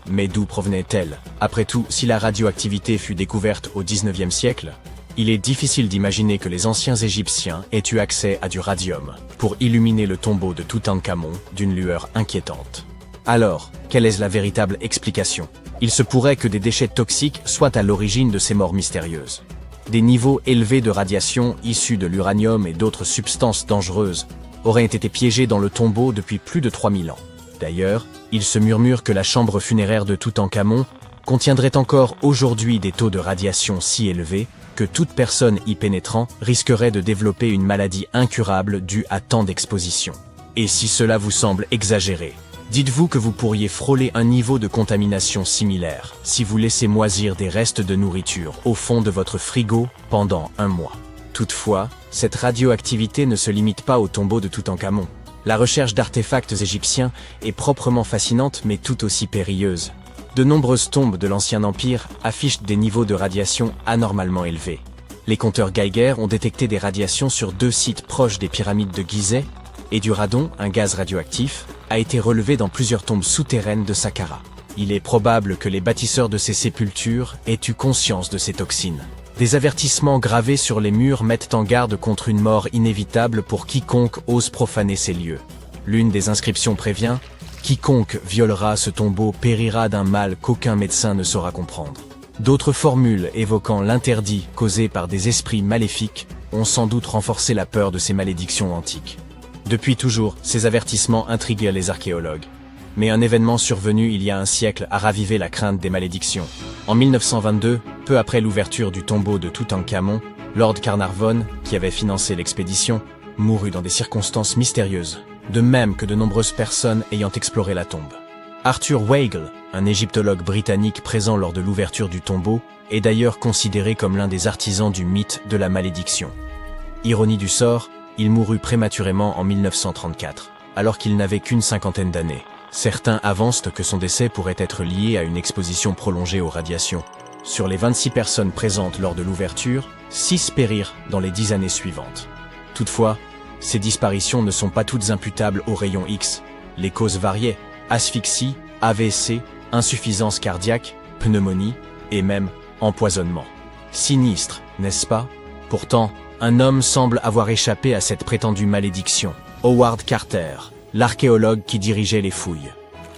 Mais d'où provenaient-elles? Après tout, si la radioactivité fut découverte au XIXe siècle, il est difficile d'imaginer que les anciens Égyptiens aient eu accès à du radium pour illuminer le tombeau de Toutankhamon d'une lueur inquiétante. Alors, quelle est la véritable explication? Il se pourrait que des déchets toxiques soient à l'origine de ces morts mystérieuses. Des niveaux élevés de radiation issus de l'uranium et d'autres substances dangereuses auraient été piégés dans le tombeau depuis plus de 3000 ans. D'ailleurs, il se murmure que la chambre funéraire de Toutankhamon contiendrait encore aujourd'hui des taux de radiation si élevés que toute personne y pénétrant risquerait de développer une maladie incurable due à tant d'exposition. Et si cela vous semble exagéré, dites-vous que vous pourriez frôler un niveau de contamination similaire si vous laissez moisir des restes de nourriture au fond de votre frigo pendant un mois. Toutefois, cette radioactivité ne se limite pas au tombeau de Toutankhamon. La recherche d'artefacts égyptiens est proprement fascinante mais tout aussi périlleuse. De nombreuses tombes de l'Ancien Empire affichent des niveaux de radiation anormalement élevés. Les compteurs Geiger ont détecté des radiations sur 2 sites proches des pyramides de Gizeh, et du radon, un gaz radioactif, a été relevé dans plusieurs tombes souterraines de Saqqara. Il est probable que les bâtisseurs de ces sépultures aient eu conscience de ces toxines. Des avertissements gravés sur les murs mettent en garde contre une mort inévitable pour quiconque ose profaner ces lieux. L'une des inscriptions prévient « Quiconque violera ce tombeau périra d'un mal qu'aucun médecin ne saura comprendre ». D'autres formules évoquant l'interdit causé par des esprits maléfiques ont sans doute renforcé la peur de ces malédictions antiques. Depuis toujours, ces avertissements intriguaient les archéologues. Mais un événement survenu il y a un siècle a ravivé la crainte des malédictions. En 1922, peu après l'ouverture du tombeau de Toutankhamon, Lord Carnarvon, qui avait financé l'expédition, mourut dans des circonstances mystérieuses, de même que de nombreuses personnes ayant exploré la tombe. Arthur Weigel, un égyptologue britannique présent lors de l'ouverture du tombeau, est d'ailleurs considéré comme l'un des artisans du mythe de la malédiction. Ironie du sort, il mourut prématurément en 1934, alors qu'il n'avait qu'une cinquantaine d'années. Certains avancent que son décès pourrait être lié à une exposition prolongée aux radiations. Sur les 26 personnes présentes lors de l'ouverture, 6 périrent dans les 10 années suivantes. Toutefois, ces disparitions ne sont pas toutes imputables aux rayons X. Les causes variaient: asphyxie, AVC, insuffisance cardiaque, pneumonie et même empoisonnement. Sinistre, n'est-ce pas? Pourtant, un homme semble avoir échappé à cette prétendue malédiction. Howard Carter, l'archéologue qui dirigeait les fouilles.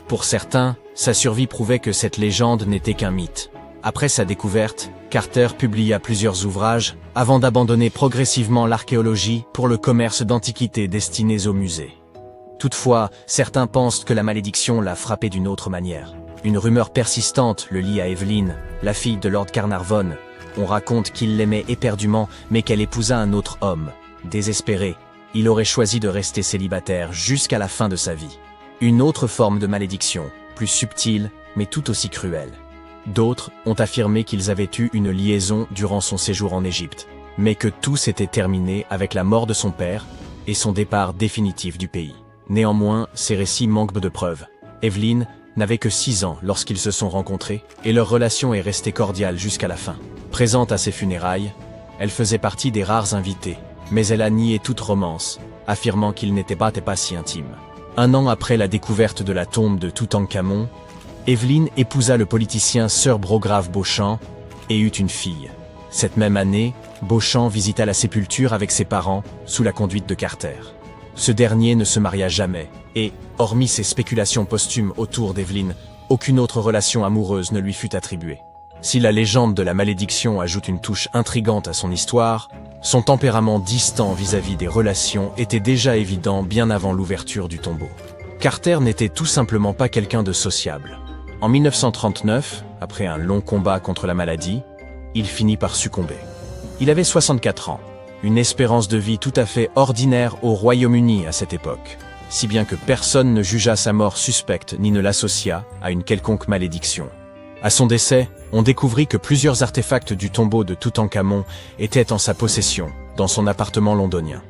Pour certains, sa survie prouvait que cette légende n'était qu'un mythe. Après sa découverte, Carter publia plusieurs ouvrages avant d'abandonner progressivement l'archéologie pour le commerce d'antiquités destinées aux musées. Toutefois, certains pensent que la malédiction l'a frappé d'une autre manière. Une rumeur persistante le lie à Evelyn, la fille de Lord Carnarvon. On raconte qu'il l'aimait éperdument, mais qu'elle épousa un autre homme. Désespéré, il aurait choisi de rester célibataire jusqu'à la fin de sa vie. Une autre forme de malédiction, plus subtile, mais tout aussi cruelle. D'autres ont affirmé qu'ils avaient eu une liaison durant son séjour en Égypte, mais que tout s'était terminé avec la mort de son père et son départ définitif du pays. Néanmoins, ces récits manquent de preuves. Evelyn n'avait que 6 ans lorsqu'ils se sont rencontrés, et leur relation est restée cordiale jusqu'à la fin. Présente à ses funérailles, elle faisait partie des rares invités, mais elle a nié toute romance, affirmant qu'ils n'étaient pas si intimes. 1 an après la découverte de la tombe de Toutankhamon, Evelyn épousa le politicien Sir Brograve Beauchamp et eut une fille. Cette même année, Beauchamp visita la sépulture avec ses parents, sous la conduite de Carter. Ce dernier ne se maria jamais, et, hormis ses spéculations posthumes autour d'Evelyn, aucune autre relation amoureuse ne lui fut attribuée. Si la légende de la malédiction ajoute une touche intrigante à son histoire, son tempérament distant vis-à-vis des relations était déjà évident bien avant l'ouverture du tombeau. Carter n'était tout simplement pas quelqu'un de sociable. En 1939, après un long combat contre la maladie, il finit par succomber. Il avait 64 ans, une espérance de vie tout à fait ordinaire au Royaume-Uni à cette époque, si bien que personne ne jugea sa mort suspecte ni ne l'associa à une quelconque malédiction. À son décès, on découvrit que plusieurs artefacts du tombeau de Toutankhamon étaient en sa possession, dans son appartement londonien.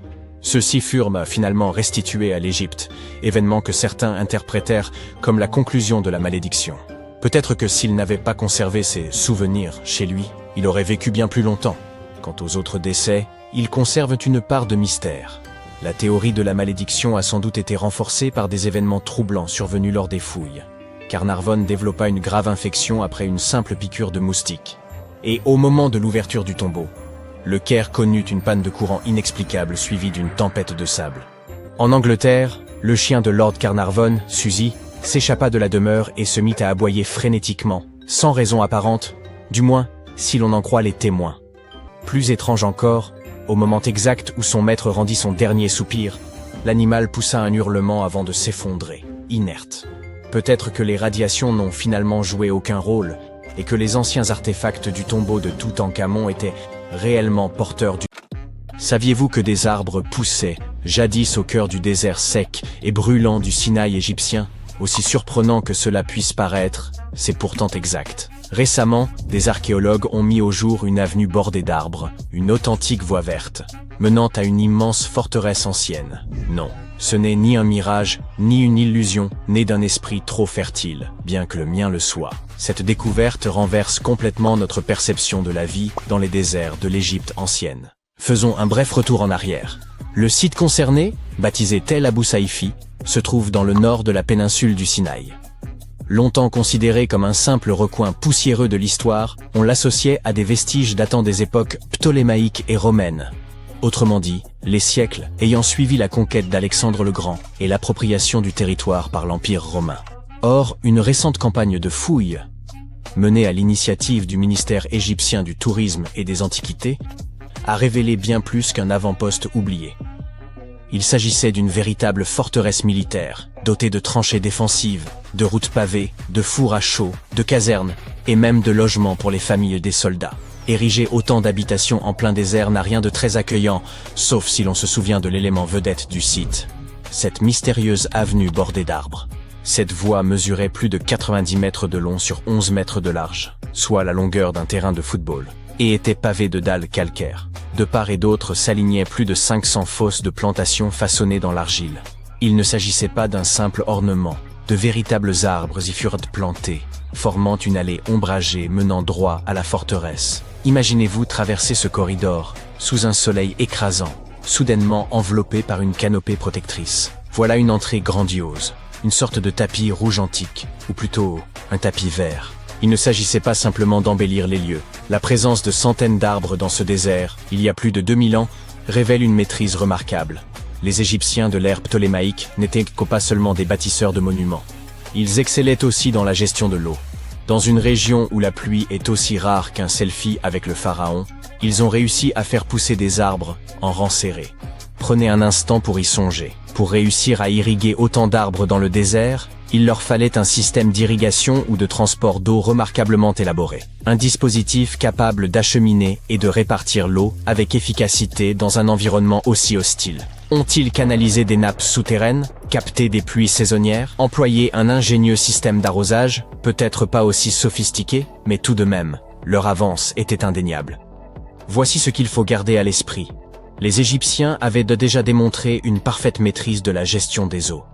Ceux-ci furent finalement restitués à l'Égypte, événement que certains interprétèrent comme la conclusion de la malédiction. Peut-être que s'il n'avait pas conservé ses souvenirs chez lui, il aurait vécu bien plus longtemps. Quant aux autres décès, ils conservent une part de mystère. La théorie de la malédiction a sans doute été renforcée par des événements troublants survenus lors des fouilles. Carnarvon développa une grave infection après une simple piqûre de moustique. Et au moment de l'ouverture du tombeau, le Caire connut une panne de courant inexplicable suivie d'une tempête de sable. En Angleterre, le chien de Lord Carnarvon, Suzy, s'échappa de la demeure et se mit à aboyer frénétiquement, sans raison apparente, du moins si l'on en croit les témoins. Plus étrange encore, au moment exact où son maître rendit son dernier soupir, l'animal poussa un hurlement avant de s'effondrer, inerte. Peut-être que les radiations n'ont finalement joué aucun rôle, et que les anciens artefacts du tombeau de Toutankhamon étaient réellement porteurs du... Saviez-vous que des arbres poussaient, jadis au cœur du désert sec et brûlant du Sinaï égyptien? Aussi surprenant que cela puisse paraître, c'est pourtant exact. Récemment, des archéologues ont mis au jour une avenue bordée d'arbres, une authentique voie verte, menant à une immense forteresse ancienne. Non, ce n'est ni un mirage, ni une illusion, née d'un esprit trop fertile, bien que le mien le soit. Cette découverte renverse complètement notre perception de la vie dans les déserts de l'Égypte ancienne. Faisons un bref retour en arrière. Le site concerné, baptisé Tel Abou Saifi, se trouve dans le nord de la péninsule du Sinaï. Longtemps considéré comme un simple recoin poussiéreux de l'histoire, on l'associait à des vestiges datant des époques ptolémaïques et romaines. Autrement dit, les siècles ayant suivi la conquête d'Alexandre le Grand et l'appropriation du territoire par l'Empire romain. Or, une récente campagne de fouilles, menée à l'initiative du ministère égyptien du Tourisme et des Antiquités, a révélé bien plus qu'un avant-poste oublié. Il s'agissait d'une véritable forteresse militaire, dotée de tranchées défensives, de routes pavées, de fours à chaux, de casernes, et même de logements pour les familles des soldats. Ériger autant d'habitations en plein désert n'a rien de très accueillant, sauf si l'on se souvient de l'élément vedette du site. Cette mystérieuse avenue bordée d'arbres. Cette voie mesurait plus de 90 mètres de long sur 11 mètres de large, soit la longueur d'un terrain de football, et était pavée de dalles calcaires. De part et d'autre s'alignaient plus de 500 fosses de plantations façonnées dans l'argile. Il ne s'agissait pas d'un simple ornement. De véritables arbres y furent plantés, formant une allée ombragée menant droit à la forteresse. Imaginez-vous traverser ce corridor, sous un soleil écrasant, soudainement enveloppé par une canopée protectrice. Voilà une entrée grandiose, une sorte de tapis rouge antique, ou plutôt un tapis vert. Il ne s'agissait pas simplement d'embellir les lieux. La présence de centaines d'arbres dans ce désert, il y a plus de 2000 ans, révèle une maîtrise remarquable. Les Égyptiens de l'ère ptolémaïque n'étaient pas seulement des bâtisseurs de monuments. Ils excellaient aussi dans la gestion de l'eau. Dans une région où la pluie est aussi rare qu'un selfie avec le pharaon, ils ont réussi à faire pousser des arbres en rang serré. Prenez un instant pour y songer. Pour réussir à irriguer autant d'arbres dans le désert, il leur fallait un système d'irrigation ou de transport d'eau remarquablement élaboré. Un dispositif capable d'acheminer et de répartir l'eau avec efficacité dans un environnement aussi hostile. Ont-ils canalisé des nappes souterraines? Capter des pluies saisonnières, employer un ingénieux système d'arrosage, peut-être pas aussi sophistiqué, mais tout de même, leur avance était indéniable. Voici ce qu'il faut garder à l'esprit. Les Égyptiens avaient déjà démontré une parfaite maîtrise de la gestion des eaux.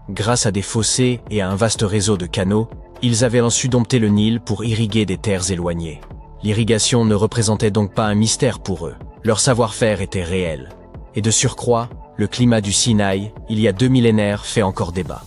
Grâce à des fossés et à un vaste réseau de canaux, ils avaient su dompter le Nil pour irriguer des terres éloignées. L'irrigation ne représentait donc pas un mystère pour eux. Leur savoir-faire était réel. Et de surcroît, le climat du Sinaï, il y a 2 millénaires, fait encore débat.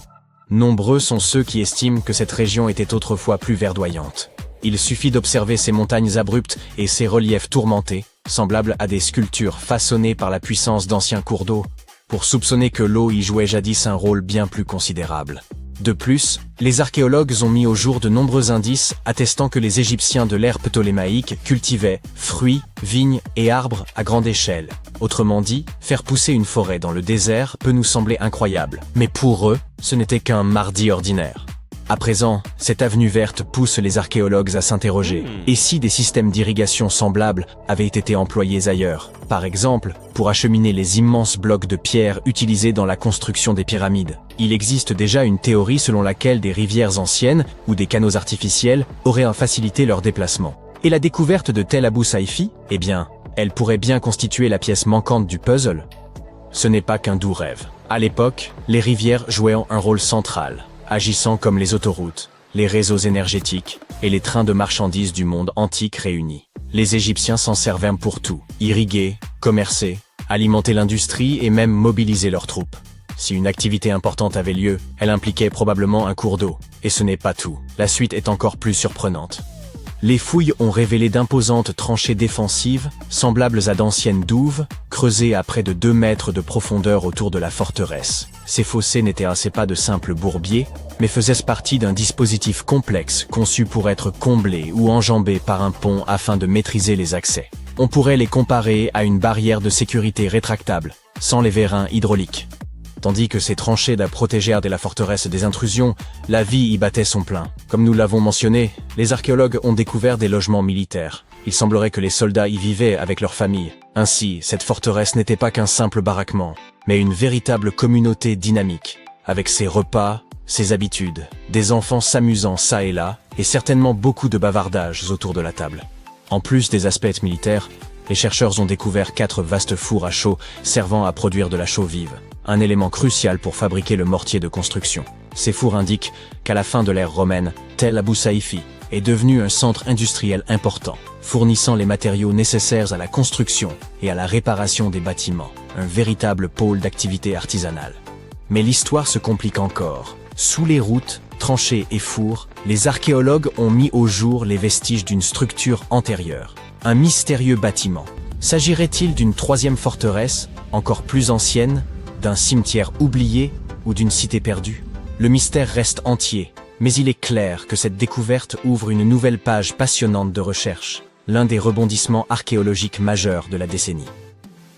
Nombreux sont ceux qui estiment que cette région était autrefois plus verdoyante. Il suffit d'observer ces montagnes abruptes et ces reliefs tourmentés, semblables à des sculptures façonnées par la puissance d'anciens cours d'eau, pour soupçonner que l'eau y jouait jadis un rôle bien plus considérable. De plus, les archéologues ont mis au jour de nombreux indices attestant que les Égyptiens de l'ère ptolémaïque cultivaient fruits, vignes et arbres à grande échelle. Autrement dit, faire pousser une forêt dans le désert peut nous sembler incroyable, mais pour eux, ce n'était qu'un mardi ordinaire. À présent, cette avenue verte pousse les archéologues à s'interroger. Et si des systèmes d'irrigation semblables avaient été employés ailleurs? Par exemple, pour acheminer les immenses blocs de pierre utilisés dans la construction des pyramides. Il existe déjà une théorie selon laquelle des rivières anciennes ou des canaux artificiels auraient facilité leur déplacement. Et la découverte de Tel Abou Saifi, eh bien, elle pourrait bien constituer la pièce manquante du puzzle. Ce n'est pas qu'un doux rêve. À l'époque, les rivières jouaient un rôle central, agissant comme les autoroutes, les réseaux énergétiques et les trains de marchandises du monde antique réunis. Les Égyptiens s'en servaient pour tout, irriguer, commercer, alimenter l'industrie et même mobiliser leurs troupes. Si une activité importante avait lieu, elle impliquait probablement un cours d'eau. Et ce n'est pas tout. La suite est encore plus surprenante. Les fouilles ont révélé d'imposantes tranchées défensives, semblables à d'anciennes douves, creusées à près de 2 mètres de profondeur autour de la forteresse. Ces fossés n'étaient pas de simples bourbiers, mais faisaient partie d'un dispositif complexe conçu pour être comblé ou enjambé par un pont afin de maîtriser les accès. On pourrait les comparer à une barrière de sécurité rétractable, sans les vérins hydrauliques. Tandis que ces tranchées protégèrent de la forteresse des intrusions, la vie y battait son plein. Comme nous l'avons mentionné, les archéologues ont découvert des logements militaires. Il semblerait que les soldats y vivaient avec leurs familles. Ainsi, cette forteresse n'était pas qu'un simple baraquement, mais une véritable communauté dynamique, avec ses repas, ses habitudes, des enfants s'amusant ça et là, et certainement beaucoup de bavardages autour de la table. En plus des aspects militaires, les chercheurs ont découvert 4 vastes fours à chaux servant à produire de la chaux vive, un élément crucial pour fabriquer le mortier de construction. Ces fours indiquent qu'à la fin de l'ère romaine, Tel Abou Saifi est devenu un centre industriel important, fournissant les matériaux nécessaires à la construction et à la réparation des bâtiments, un véritable pôle d'activité artisanale. Mais l'histoire se complique encore. Sous les routes, tranchées et fours, les archéologues ont mis au jour les vestiges d'une structure antérieure, un mystérieux bâtiment. S'agirait-il d'une 3e forteresse, encore plus ancienne, d'un cimetière oublié ou d'une cité perdue? Le mystère reste entier, mais il est clair que cette découverte ouvre une nouvelle page passionnante de recherche, l'un des rebondissements archéologiques majeurs de la décennie.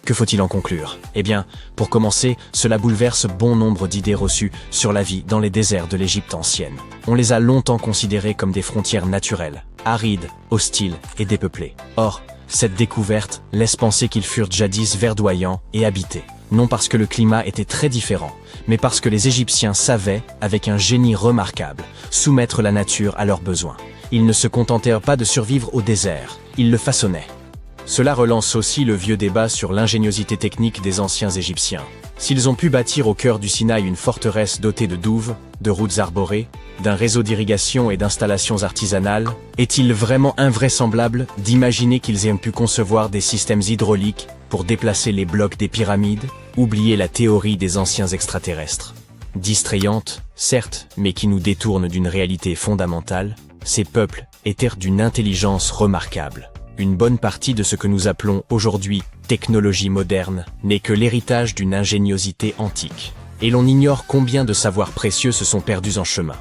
Que faut-il en conclure? Eh bien, pour commencer, cela bouleverse bon nombre d'idées reçues sur la vie dans les déserts de l'Égypte ancienne. On les a longtemps considérés comme des frontières naturelles, arides, hostiles et dépeuplées. Or, cette découverte laisse penser qu'ils furent jadis verdoyants et habités. Non parce que le climat était très différent, mais parce que les Égyptiens savaient, avec un génie remarquable, soumettre la nature à leurs besoins. Ils ne se contentèrent pas de survivre au désert, ils le façonnaient. Cela relance aussi le vieux débat sur l'ingéniosité technique des anciens Égyptiens. S'ils ont pu bâtir au cœur du Sinaï une forteresse dotée de douves, de routes arborées, d'un réseau d'irrigation et d'installations artisanales, est-il vraiment invraisemblable d'imaginer qu'ils aient pu concevoir des systèmes hydrauliques pour déplacer les blocs des pyramides? Oublier la théorie des anciens extraterrestres. Distrayante, certes, mais qui nous détourne d'une réalité fondamentale, ces peuples étaient d'une intelligence remarquable. Une bonne partie de ce que nous appelons aujourd'hui technologie moderne n'est que l'héritage d'une ingéniosité antique. Et l'on ignore combien de savoirs précieux se sont perdus en chemin.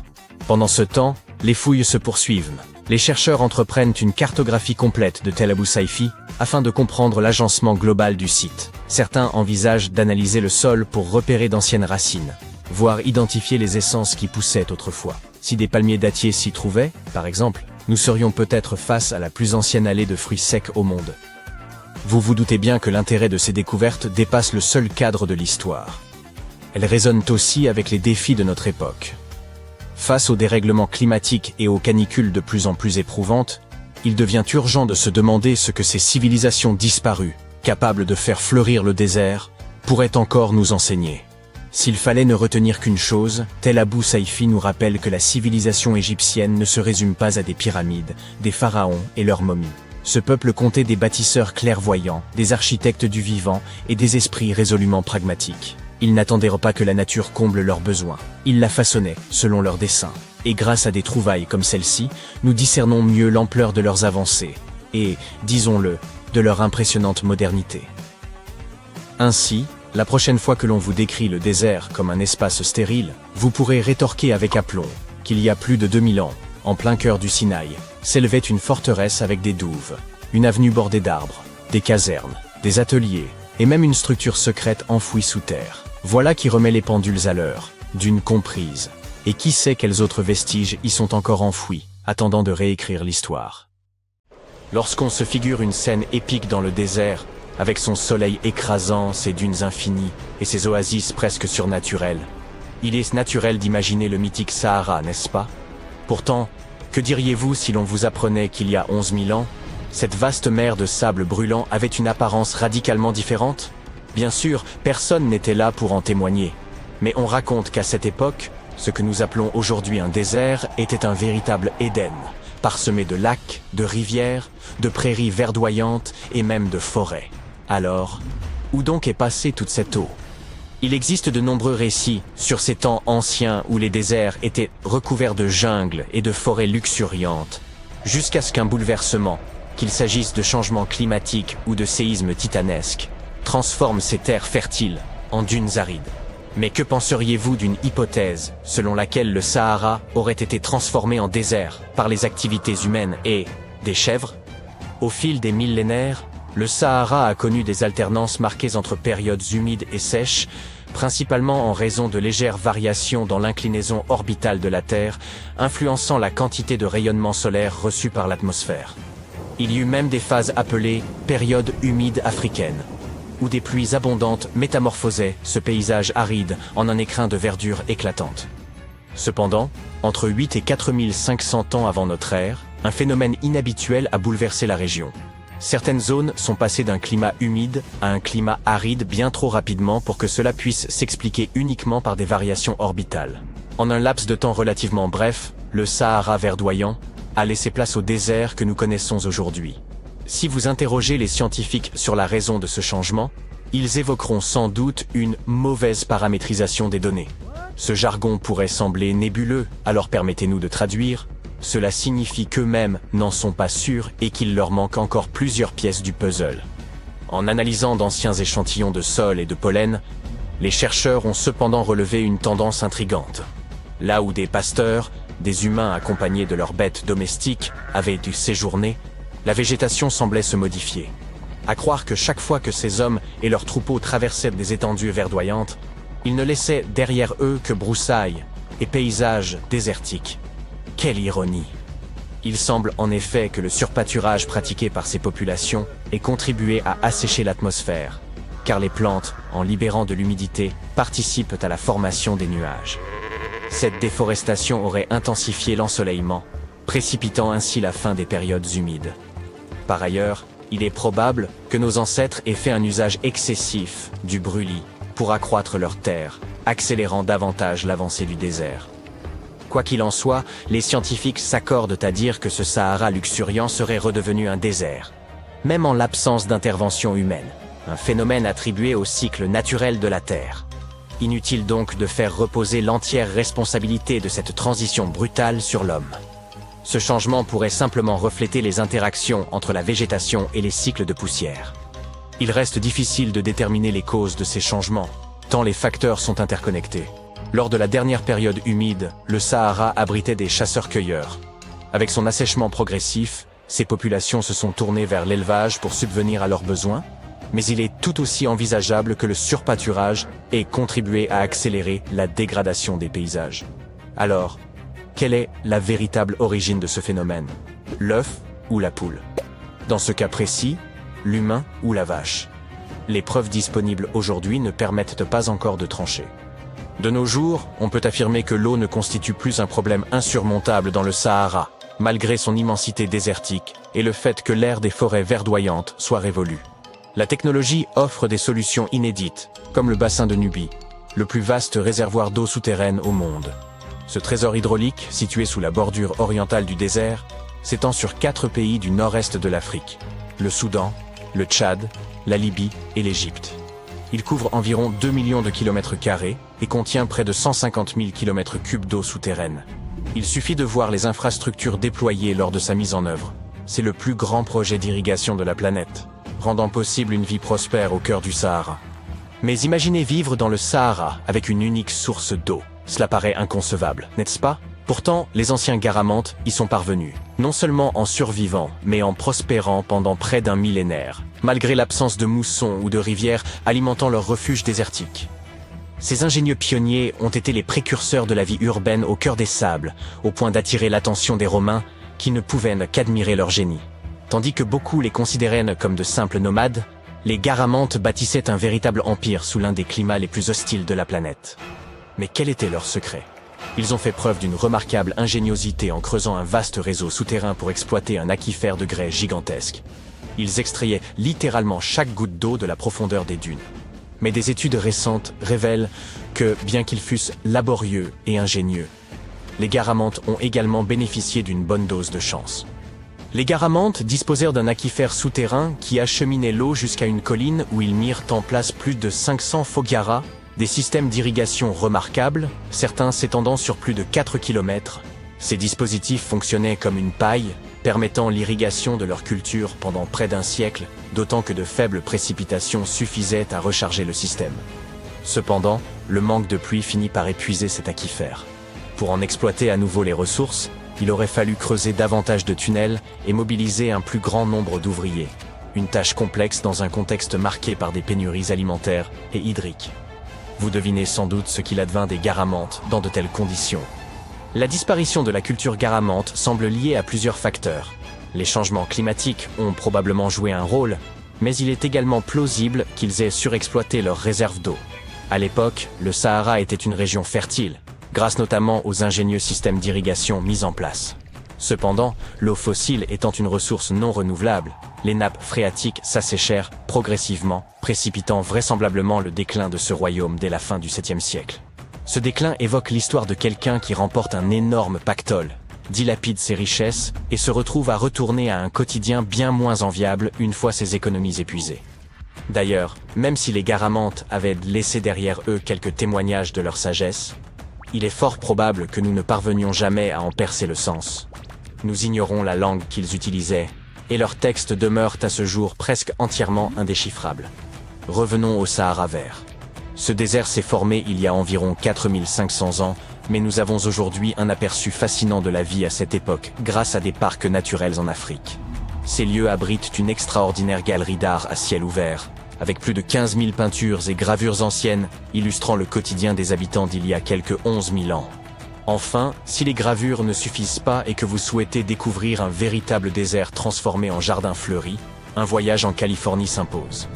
Pendant ce temps, les fouilles se poursuivent. Les chercheurs entreprennent une cartographie complète de Tel Abou Saifi afin de comprendre l'agencement global du site. Certains envisagent d'analyser le sol pour repérer d'anciennes racines, voire identifier les essences qui poussaient autrefois. Si des palmiers dattiers s'y trouvaient, par exemple, nous serions peut-être face à la plus ancienne allée de fruits secs au monde. Vous vous doutez bien que l'intérêt de ces découvertes dépasse le seul cadre de l'histoire. elles résonnent aussi avec les défis de notre époque. Face au dérèglement climatique et aux canicules de plus en plus éprouvantes, il devient urgent de se demander ce que ces civilisations disparues, capables de faire fleurir le désert, pourraient encore nous enseigner. S'il fallait ne retenir qu'une chose, Tel Abou Saifi nous rappelle que la civilisation égyptienne ne se résume pas à des pyramides, des pharaons et leurs momies. Ce peuple comptait des bâtisseurs clairvoyants, des architectes du vivant et des esprits résolument pragmatiques. Ils n'attendaient pas que la nature comble leurs besoins. Ils la façonnaient selon leurs desseins. Et grâce à des trouvailles comme celle-ci, nous discernons mieux l'ampleur de leurs avancées et, disons-le, de leur impressionnante modernité. Ainsi, la prochaine fois que l'on vous décrit le désert comme un espace stérile, vous pourrez rétorquer avec aplomb qu'il y a plus de 2000 ans, en plein cœur du Sinaï, s'élevait une forteresse avec des douves, une avenue bordée d'arbres, des casernes, des ateliers, et même une structure secrète enfouie sous terre. Voilà qui remet les pendules à l'heure, d'une comprise. Et qui sait quels autres vestiges y sont encore enfouis, attendant de réécrire l'histoire. Lorsqu'on se figure une scène épique dans le désert, avec son soleil écrasant, ses dunes infinies et ses oasis presque surnaturelles, il est naturel d'imaginer le mythique Sahara, n'est-ce pas? Pourtant, que diriez-vous si l'on vous apprenait qu'il y a 11 000 ans, cette vaste mer de sable brûlant avait une apparence radicalement différente? Bien sûr, personne n'était là pour en témoigner. Mais on raconte qu'à cette époque, ce que nous appelons aujourd'hui un désert était un véritable Éden, parsemé de lacs, de rivières, de prairies verdoyantes et même de forêts. Alors, où donc est passée toute cette eau? Il existe de nombreux récits sur ces temps anciens où les déserts étaient recouverts de jungles et de forêts luxuriantes, jusqu'à ce qu'un bouleversement, qu'il s'agisse de changements climatiques ou de séismes titanesques, transforme ces terres fertiles en dunes arides. Mais que penseriez-vous d'une hypothèse selon laquelle le Sahara aurait été transformé en désert par les activités humaines et des chèvres? Au fil des millénaires, le Sahara a connu des alternances marquées entre périodes humides et sèches, principalement en raison de légères variations dans l'inclinaison orbitale de la Terre, influençant la quantité de rayonnement solaire reçu par l'atmosphère. Il y eut même des phases appelées périodes humides africaines, où des pluies abondantes métamorphosaient ce paysage aride en un écrin de verdure éclatante. Cependant, entre 8 et 4500 ans avant notre ère, un phénomène inhabituel a bouleversé la région. Certaines zones sont passées d'un climat humide à un climat aride bien trop rapidement pour que cela puisse s'expliquer uniquement par des variations orbitales. En un laps de temps relativement bref, le Sahara verdoyant a laissé place au désert que nous connaissons aujourd'hui. Si vous interrogez les scientifiques sur la raison de ce changement, ils évoqueront sans doute une mauvaise paramétrisation des données. Ce jargon pourrait sembler nébuleux, alors permettez-nous de traduire. Cela signifie qu'eux-mêmes n'en sont pas sûrs et qu'il leur manque encore plusieurs pièces du puzzle. En analysant d'anciens échantillons de sol et de pollen, les chercheurs ont cependant relevé une tendance intrigante. Là où des pasteurs, des humains accompagnés de leurs bêtes domestiques, avaient dû séjourner, la végétation semblait se modifier. À croire que chaque fois que ces hommes et leurs troupeaux traversaient des étendues verdoyantes, ils ne laissaient derrière eux que broussailles et paysages désertiques. Quelle ironie! Il semble en effet que le surpâturage pratiqué par ces populations ait contribué à assécher l'atmosphère, car les plantes, en libérant de l'humidité, participent à la formation des nuages. Cette déforestation aurait intensifié l'ensoleillement, précipitant ainsi la fin des périodes humides. Par ailleurs, il est probable que nos ancêtres aient fait un usage excessif du brûlis pour accroître leurs terres, accélérant davantage l'avancée du désert. Quoi qu'il en soit, les scientifiques s'accordent à dire que ce Sahara luxuriant serait redevenu un désert, même en l'absence d'intervention humaine, un phénomène attribué au cycle naturel de la Terre. Inutile donc de faire reposer l'entière responsabilité de cette transition brutale sur l'homme. Ce changement pourrait simplement refléter les interactions entre la végétation et les cycles de poussière. Il reste difficile de déterminer les causes de ces changements, tant les facteurs sont interconnectés. Lors de la dernière période humide, le Sahara abritait des chasseurs-cueilleurs. Avec son assèchement progressif, ces populations se sont tournées vers l'élevage pour subvenir à leurs besoins, mais il est tout aussi envisageable que le surpâturage ait contribué à accélérer la dégradation des paysages. Alors, quelle est la véritable origine de ce phénomène? L'œuf ou la poule? Dans ce cas précis, l'humain ou la vache? Les preuves disponibles aujourd'hui ne permettent pas encore de trancher. De nos jours, on peut affirmer que l'eau ne constitue plus un problème insurmontable dans le Sahara, malgré son immensité désertique et le fait que l'air des forêts verdoyantes soit révolu. La technologie offre des solutions inédites, comme le bassin de Nubie, le plus vaste réservoir d'eau souterraine au monde. Ce trésor hydraulique, situé sous la bordure orientale du désert, s'étend sur 4 pays du nord-est de l'Afrique, le Soudan, le Tchad, la Libye et l'Égypte. Il couvre environ 2 millions de kilomètres carrés et contient près de 150 000 kilomètres cubes d'eau souterraine. Il suffit de voir les infrastructures déployées lors de sa mise en œuvre. C'est le plus grand projet d'irrigation de la planète, rendant possible une vie prospère au cœur du Sahara. Mais imaginez vivre dans le Sahara avec une unique source d'eau. Cela paraît inconcevable, n'est-ce pas? Pourtant, les anciens Garamantes y sont parvenus, non seulement en survivant, mais en prospérant pendant près d'un millénaire, malgré l'absence de moussons ou de rivières alimentant leurs refuges désertiques. Ces ingénieux pionniers ont été les précurseurs de la vie urbaine au cœur des sables, au point d'attirer l'attention des Romains, qui ne pouvaient qu'admirer leur génie. Tandis que beaucoup les considéraient comme de simples nomades, les Garamantes bâtissaient un véritable empire sous l'un des climats les plus hostiles de la planète. Mais quel était leur secret? Ils ont fait preuve d'une remarquable ingéniosité en creusant un vaste réseau souterrain pour exploiter un aquifère de grès gigantesque. Ils extrayaient littéralement chaque goutte d'eau de la profondeur des dunes. Mais des études récentes révèlent que, bien qu'ils fussent laborieux et ingénieux, les Garamantes ont également bénéficié d'une bonne dose de chance. Les Garamantes disposèrent d'un aquifère souterrain qui acheminait l'eau jusqu'à une colline où ils mirent en place plus de 500 foggaras, des systèmes d'irrigation remarquables, certains s'étendant sur plus de 4 km. Ces dispositifs fonctionnaient comme une paille, permettant l'irrigation de leur culture pendant près d'un siècle, d'autant que de faibles précipitations suffisaient à recharger le système. Cependant, le manque de pluie finit par épuiser cet aquifère. Pour en exploiter à nouveau les ressources, il aurait fallu creuser davantage de tunnels et mobiliser un plus grand nombre d'ouvriers. Une tâche complexe dans un contexte marqué par des pénuries alimentaires et hydriques. Vous devinez sans doute ce qu'il advint des Garamantes dans de telles conditions. La disparition de la culture garamante semble liée à plusieurs facteurs. Les changements climatiques ont probablement joué un rôle, mais il est également plausible qu'ils aient surexploité leurs réserves d'eau. À l'époque, le Sahara était une région fertile, grâce notamment aux ingénieux systèmes d'irrigation mis en place. Cependant, l'eau fossile étant une ressource non renouvelable, les nappes phréatiques s'asséchèrent progressivement, précipitant vraisemblablement le déclin de ce royaume dès la fin du 7e siècle. Ce déclin évoque l'histoire de quelqu'un qui remporte un énorme pactole, dilapide ses richesses et se retrouve à retourner à un quotidien bien moins enviable une fois ses économies épuisées. D'ailleurs, même si les Garamantes avaient laissé derrière eux quelques témoignages de leur sagesse, il est fort probable que nous ne parvenions jamais à en percer le sens. Nous ignorons la langue qu'ils utilisaient, et leurs textes demeurent à ce jour presque entièrement indéchiffrables. Revenons au Sahara vert. Ce désert s'est formé il y a environ 4500 ans, mais nous avons aujourd'hui un aperçu fascinant de la vie à cette époque grâce à des parcs naturels en Afrique. Ces lieux abritent une extraordinaire galerie d'art à ciel ouvert, avec plus de 15 000 peintures et gravures anciennes illustrant le quotidien des habitants d'il y a quelques 11 000 ans. Enfin, si les gravures ne suffisent pas et que vous souhaitez découvrir un véritable désert transformé en jardin fleuri, un voyage en Californie s'impose.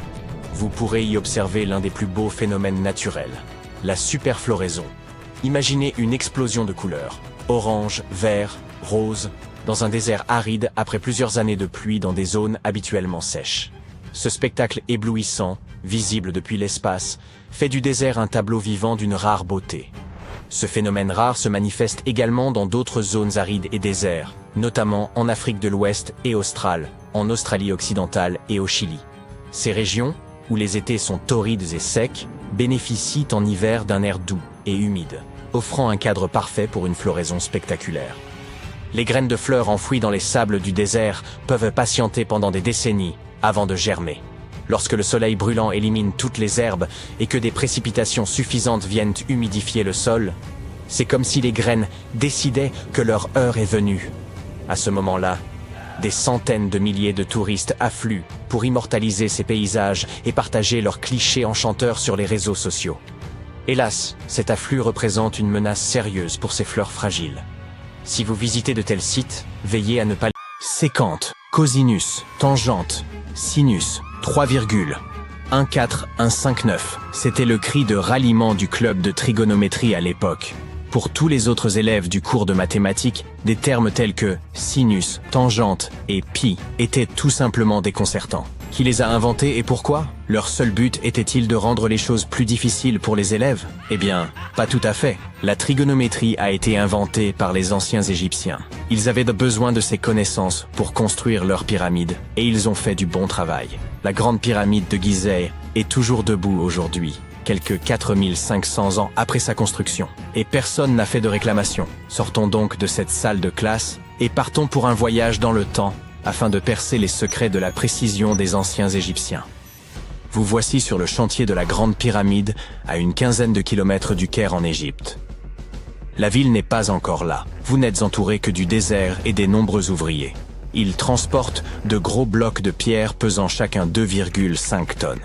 Vous pourrez y observer l'un des plus beaux phénomènes naturels, la superfloraison. Imaginez une explosion de couleurs, orange, vert, rose, dans un désert aride après plusieurs années de pluie dans des zones habituellement sèches. Ce spectacle éblouissant, visible depuis l'espace, fait du désert un tableau vivant d'une rare beauté. Ce phénomène rare se manifeste également dans d'autres zones arides et déserts, notamment en Afrique de l'Ouest et australe, en Australie occidentale et au Chili. Ces régions, où les étés sont torrides et secs, bénéficient en hiver d'un air doux et humide, offrant un cadre parfait pour une floraison spectaculaire. Les graines de fleurs enfouies dans les sables du désert peuvent patienter pendant des décennies avant de germer. Lorsque le soleil brûlant élimine toutes les herbes et que des précipitations suffisantes viennent humidifier le sol, c'est comme si les graines décidaient que leur heure est venue. À ce moment-là, des centaines de milliers de touristes affluent pour immortaliser ces paysages et partager leurs clichés enchanteurs sur les réseaux sociaux. Hélas, cet afflux représente une menace sérieuse pour ces fleurs fragiles. Si vous visitez de tels sites, veillez à ne pas... Sécante, cosinus, tangente, sinus, 3 virgules. 14159. C'était le cri de ralliement du club de trigonométrie à l'époque. Pour tous les autres élèves du cours de mathématiques, des termes tels que sinus, tangente et pi étaient tout simplement déconcertants. Qui les a inventés et pourquoi? Leur seul but était-il de rendre les choses plus difficiles pour les élèves? Eh bien, pas tout à fait. La trigonométrie a été inventée par les anciens Égyptiens. Ils avaient besoin de ces connaissances pour construire leurs pyramides, et ils ont fait du bon travail. La grande pyramide de Gizeh est toujours debout aujourd'hui, quelques 4500 ans après sa construction. Et personne n'a fait de réclamation. Sortons donc de cette salle de classe et partons pour un voyage dans le temps afin de percer les secrets de la précision des anciens Égyptiens. Vous voici sur le chantier de la Grande Pyramide, à une quinzaine de kilomètres du Caire en Égypte. La ville n'est pas encore là. Vous n'êtes entouré que du désert et des nombreux ouvriers. Ils transportent de gros blocs de pierre pesant chacun 2,5 tonnes.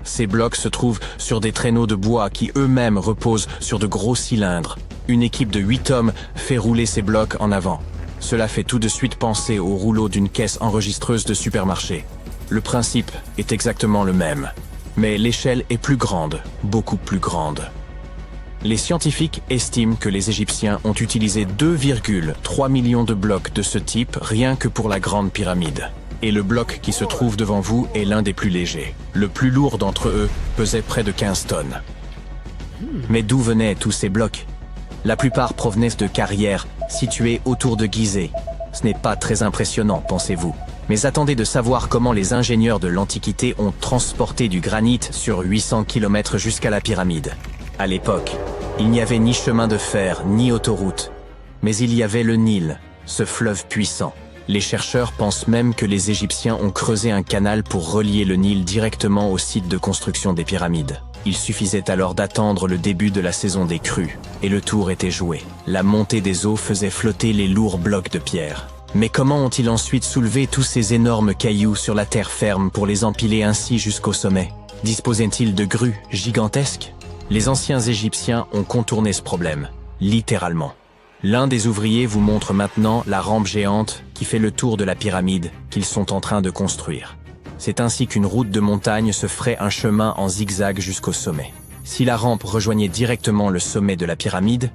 Ces blocs se trouvent sur des traîneaux de bois qui eux-mêmes reposent sur de gros cylindres. Une équipe de 8 hommes fait rouler ces blocs en avant. Cela fait tout de suite penser au rouleau d'une caisse enregistreuse de supermarché. Le principe est exactement le même, mais l'échelle est plus grande, beaucoup plus grande. Les scientifiques estiment que les Égyptiens ont utilisé 2,3 millions de blocs de ce type rien que pour la Grande Pyramide. Et le bloc qui se trouve devant vous est l'un des plus légers. Le plus lourd d'entre eux pesait près de 15 tonnes. Mais d'où venaient tous ces blocs? La plupart provenaient de carrières situées autour de Gizeh. Ce n'est pas très impressionnant, pensez-vous. Mais attendez de savoir comment les ingénieurs de l'Antiquité ont transporté du granit sur 800 km jusqu'à la pyramide. À l'époque, il n'y avait ni chemin de fer, ni autoroute. Mais il y avait le Nil, ce fleuve puissant. Les chercheurs pensent même que les Égyptiens ont creusé un canal pour relier le Nil directement au site de construction des pyramides. Il suffisait alors d'attendre le début de la saison des crues, et le tour était joué. La montée des eaux faisait flotter les lourds blocs de pierre. Mais comment ont-ils ensuite soulevé tous ces énormes cailloux sur la terre ferme pour les empiler ainsi jusqu'au sommet? Disposaient-ils de grues gigantesques? Les anciens Égyptiens ont contourné ce problème, littéralement. L'un des ouvriers vous montre maintenant la rampe géante qui fait le tour de la pyramide qu'ils sont en train de construire. C'est ainsi qu'une route de montagne se ferait un chemin en zigzag jusqu'au sommet. Si la rampe rejoignait directement le sommet de la pyramide,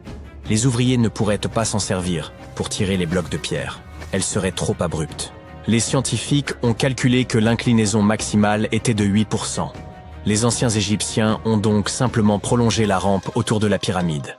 les ouvriers ne pourraient pas s'en servir pour tirer les blocs de pierre. Elle serait trop abrupte. Les scientifiques ont calculé que l'inclinaison maximale était de 8%. Les anciens Égyptiens ont donc simplement prolongé la rampe autour de la pyramide.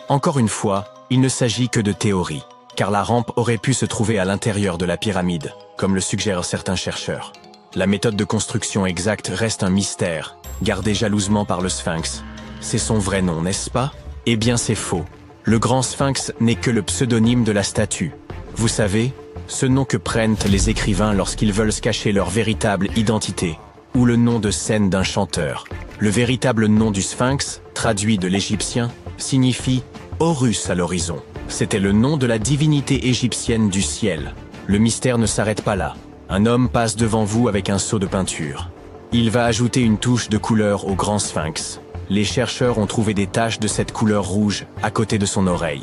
Encore une fois, il ne s'agit que de théorie, car la rampe aurait pu se trouver à l'intérieur de la pyramide, comme le suggèrent certains chercheurs. La méthode de construction exacte reste un mystère, gardé jalousement par le Sphinx. C'est son vrai nom, n'est-ce pas? Eh bien c'est faux. Le grand Sphinx n'est que le pseudonyme de la statue. Vous savez, ce nom que prennent les écrivains lorsqu'ils veulent se cacher leur véritable identité, ou le nom de scène d'un chanteur. Le véritable nom du Sphinx, traduit de l'égyptien, signifie Horus à l'horizon. C'était le nom de la divinité égyptienne du ciel. Le mystère ne s'arrête pas là. Un homme passe devant vous avec un seau de peinture. Il va ajouter une touche de couleur au grand Sphinx. Les chercheurs ont trouvé des taches de cette couleur rouge à côté de son oreille.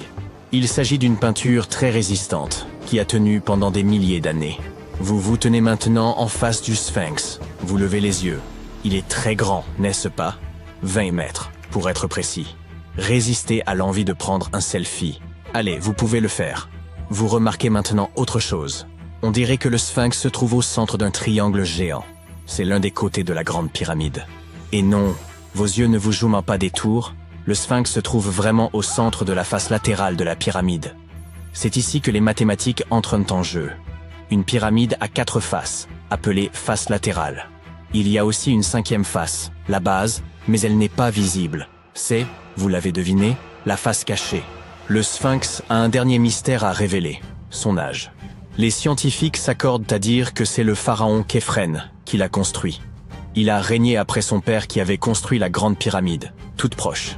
Il s'agit d'une peinture très résistante, qui a tenu pendant des milliers d'années. Vous vous tenez maintenant en face du Sphinx. Vous levez les yeux. Il est très grand, n'est-ce pas? 20 mètres, pour être précis. Résistez à l'envie de prendre un selfie. Allez, vous pouvez le faire. Vous remarquez maintenant autre chose. On dirait que le Sphinx se trouve au centre d'un triangle géant. C'est l'un des côtés de la Grande Pyramide. Et non, vos yeux ne vous jouent pas des tours. Le Sphinx se trouve vraiment au centre de la face latérale de la pyramide. C'est ici que les mathématiques entrent en jeu. Une pyramide a 4 faces, appelées faces latérales. Il y a aussi une 5e face, la base, mais elle n'est pas visible. C'est, vous l'avez deviné, la face cachée. Le Sphinx a un dernier mystère à révéler, son âge. Les scientifiques s'accordent à dire que c'est le pharaon Képhren qui l'a construit. Il a régné après son père qui avait construit la Grande Pyramide, toute proche.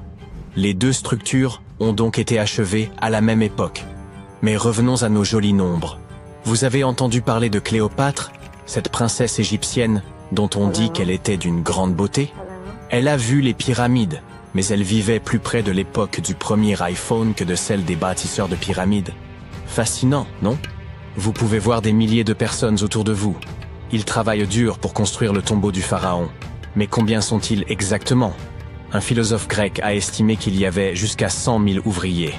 Les deux structures ont donc été achevées à la même époque. Mais revenons à nos jolis nombres. Vous avez entendu parler de Cléopâtre, cette princesse égyptienne dont on dit qu'elle était d'une grande beauté? Elle a vu les pyramides, mais elle vivait plus près de l'époque du premier iPhone que de celle des bâtisseurs de pyramides. Fascinant, non? Vous pouvez voir des milliers de personnes autour de vous. Ils travaillent dur pour construire le tombeau du pharaon. Mais combien sont-ils exactement? Un philosophe grec a estimé qu'il y avait jusqu'à 100 000 ouvriers.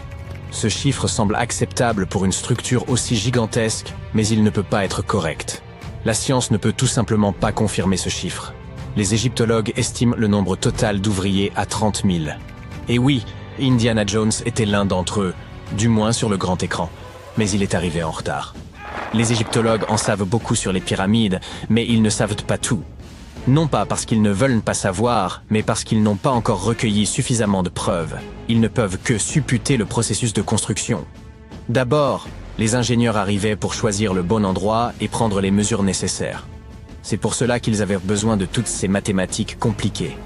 Ce chiffre semble acceptable pour une structure aussi gigantesque, mais il ne peut pas être correct. La science ne peut tout simplement pas confirmer ce chiffre. Les égyptologues estiment le nombre total d'ouvriers à 30 000. Et oui, Indiana Jones était l'un d'entre eux, du moins sur le grand écran, mais il est arrivé en retard. Les égyptologues en savent beaucoup sur les pyramides, mais ils ne savent pas tout. Non pas parce qu'ils ne veulent pas savoir, mais parce qu'ils n'ont pas encore recueilli suffisamment de preuves. Ils ne peuvent que supputer le processus de construction. D'abord, les ingénieurs arrivaient pour choisir le bon endroit et prendre les mesures nécessaires. C'est pour cela qu'ils avaient besoin de toutes ces mathématiques compliquées.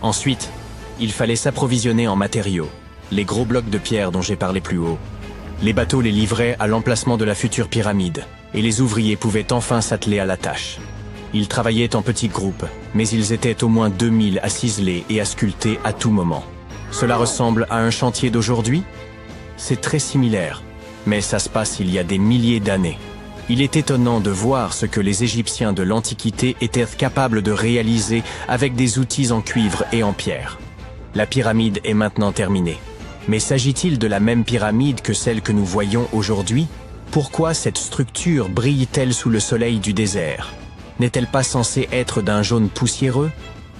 Ensuite, il fallait s'approvisionner en matériaux, les gros blocs de pierre dont j'ai parlé plus haut. Les bateaux les livraient à l'emplacement de la future pyramide, et les ouvriers pouvaient enfin s'atteler à la tâche. Ils travaillaient en petits groupes, mais ils étaient au moins 2000 à ciseler et à sculpter à tout moment. Cela ressemble à un chantier d'aujourd'hui? C'est très similaire, mais ça se passe il y a des milliers d'années. Il est étonnant de voir ce que les Égyptiens de l'Antiquité étaient capables de réaliser avec des outils en cuivre et en pierre. La pyramide est maintenant terminée. Mais s'agit-il de la même pyramide que celle que nous voyons aujourd'hui? Pourquoi cette structure brille-t-elle sous le soleil du désert? N'est-elle pas censée être d'un jaune poussiéreux?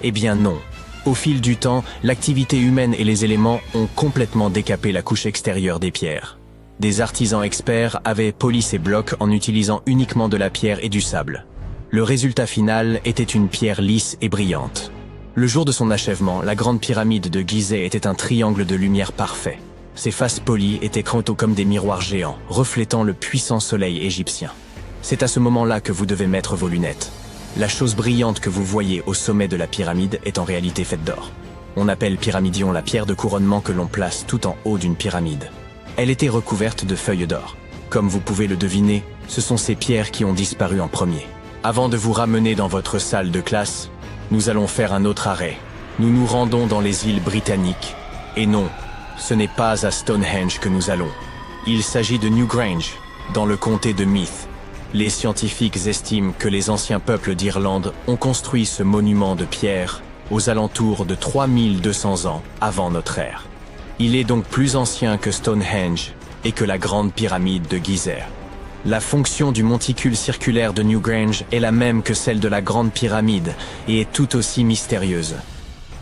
Eh bien non. Au fil du temps, l'activité humaine et les éléments ont complètement décapé la couche extérieure des pierres. Des artisans experts avaient poli ces blocs en utilisant uniquement de la pierre et du sable. Le résultat final était une pierre lisse et brillante. Le jour de son achèvement, la grande pyramide de Gizeh était un triangle de lumière parfait. Ses faces polies étaient crantaux comme des miroirs géants, reflétant le puissant soleil égyptien. C'est à ce moment-là que vous devez mettre vos lunettes. La chose brillante que vous voyez au sommet de la pyramide est en réalité faite d'or. On appelle pyramidion la pierre de couronnement que l'on place tout en haut d'une pyramide. Elle était recouverte de feuilles d'or. Comme vous pouvez le deviner, ce sont ces pierres qui ont disparu en premier. Avant de vous ramener dans votre salle de classe, nous allons faire un autre arrêt. Nous nous rendons dans les îles britanniques. Et non, ce n'est pas à Stonehenge que nous allons. Il s'agit de Newgrange, dans le comté de Meath. Les scientifiques estiment que les anciens peuples d'Irlande ont construit ce monument de pierre aux alentours de 3200 ans avant notre ère. Il est donc plus ancien que Stonehenge et que la grande pyramide de Gizeh. La fonction du monticule circulaire de Newgrange est la même que celle de la grande pyramide et est tout aussi mystérieuse.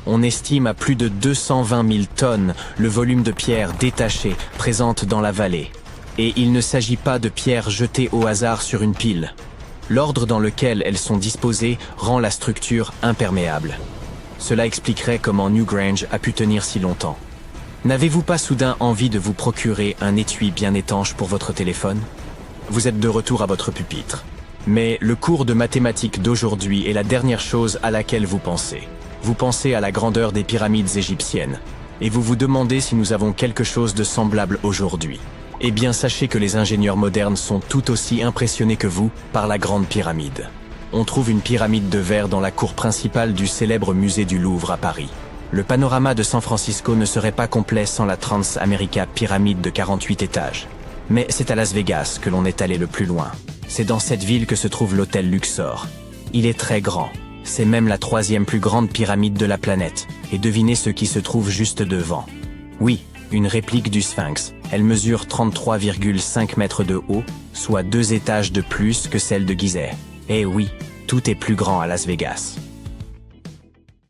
On estime à plus de 220 000 tonnes le volume de pierres détachées présentes dans la vallée. Et il ne s'agit pas de pierres jetées au hasard sur une pile. L'ordre dans lequel elles sont disposées rend la structure imperméable. Cela expliquerait comment Newgrange a pu tenir si longtemps. N'avez-vous pas soudain envie de vous procurer un étui bien étanche pour votre téléphone? Vous êtes de retour à votre pupitre. Mais le cours de mathématiques d'aujourd'hui est la dernière chose à laquelle vous pensez. Vous pensez à la grandeur des pyramides égyptiennes. Et vous vous demandez si nous avons quelque chose de semblable aujourd'hui. Eh bien, sachez que les ingénieurs modernes sont tout aussi impressionnés que vous par la grande pyramide. On trouve une pyramide de verre dans la cour principale du célèbre musée du Louvre à Paris. Le panorama de San Francisco ne serait pas complet sans la Transamerica pyramide de 48 étages. Mais c'est à Las Vegas que l'on est allé le plus loin. C'est dans cette ville que se trouve l'hôtel Luxor. Il est très grand. C'est même la 3e plus grande pyramide de la planète. Et devinez ce qui se trouve juste devant. Oui, une réplique du Sphinx. Elle mesure 33,5 mètres de haut, soit 2 étages de plus que celle de Gizeh. Eh oui, tout est plus grand à Las Vegas.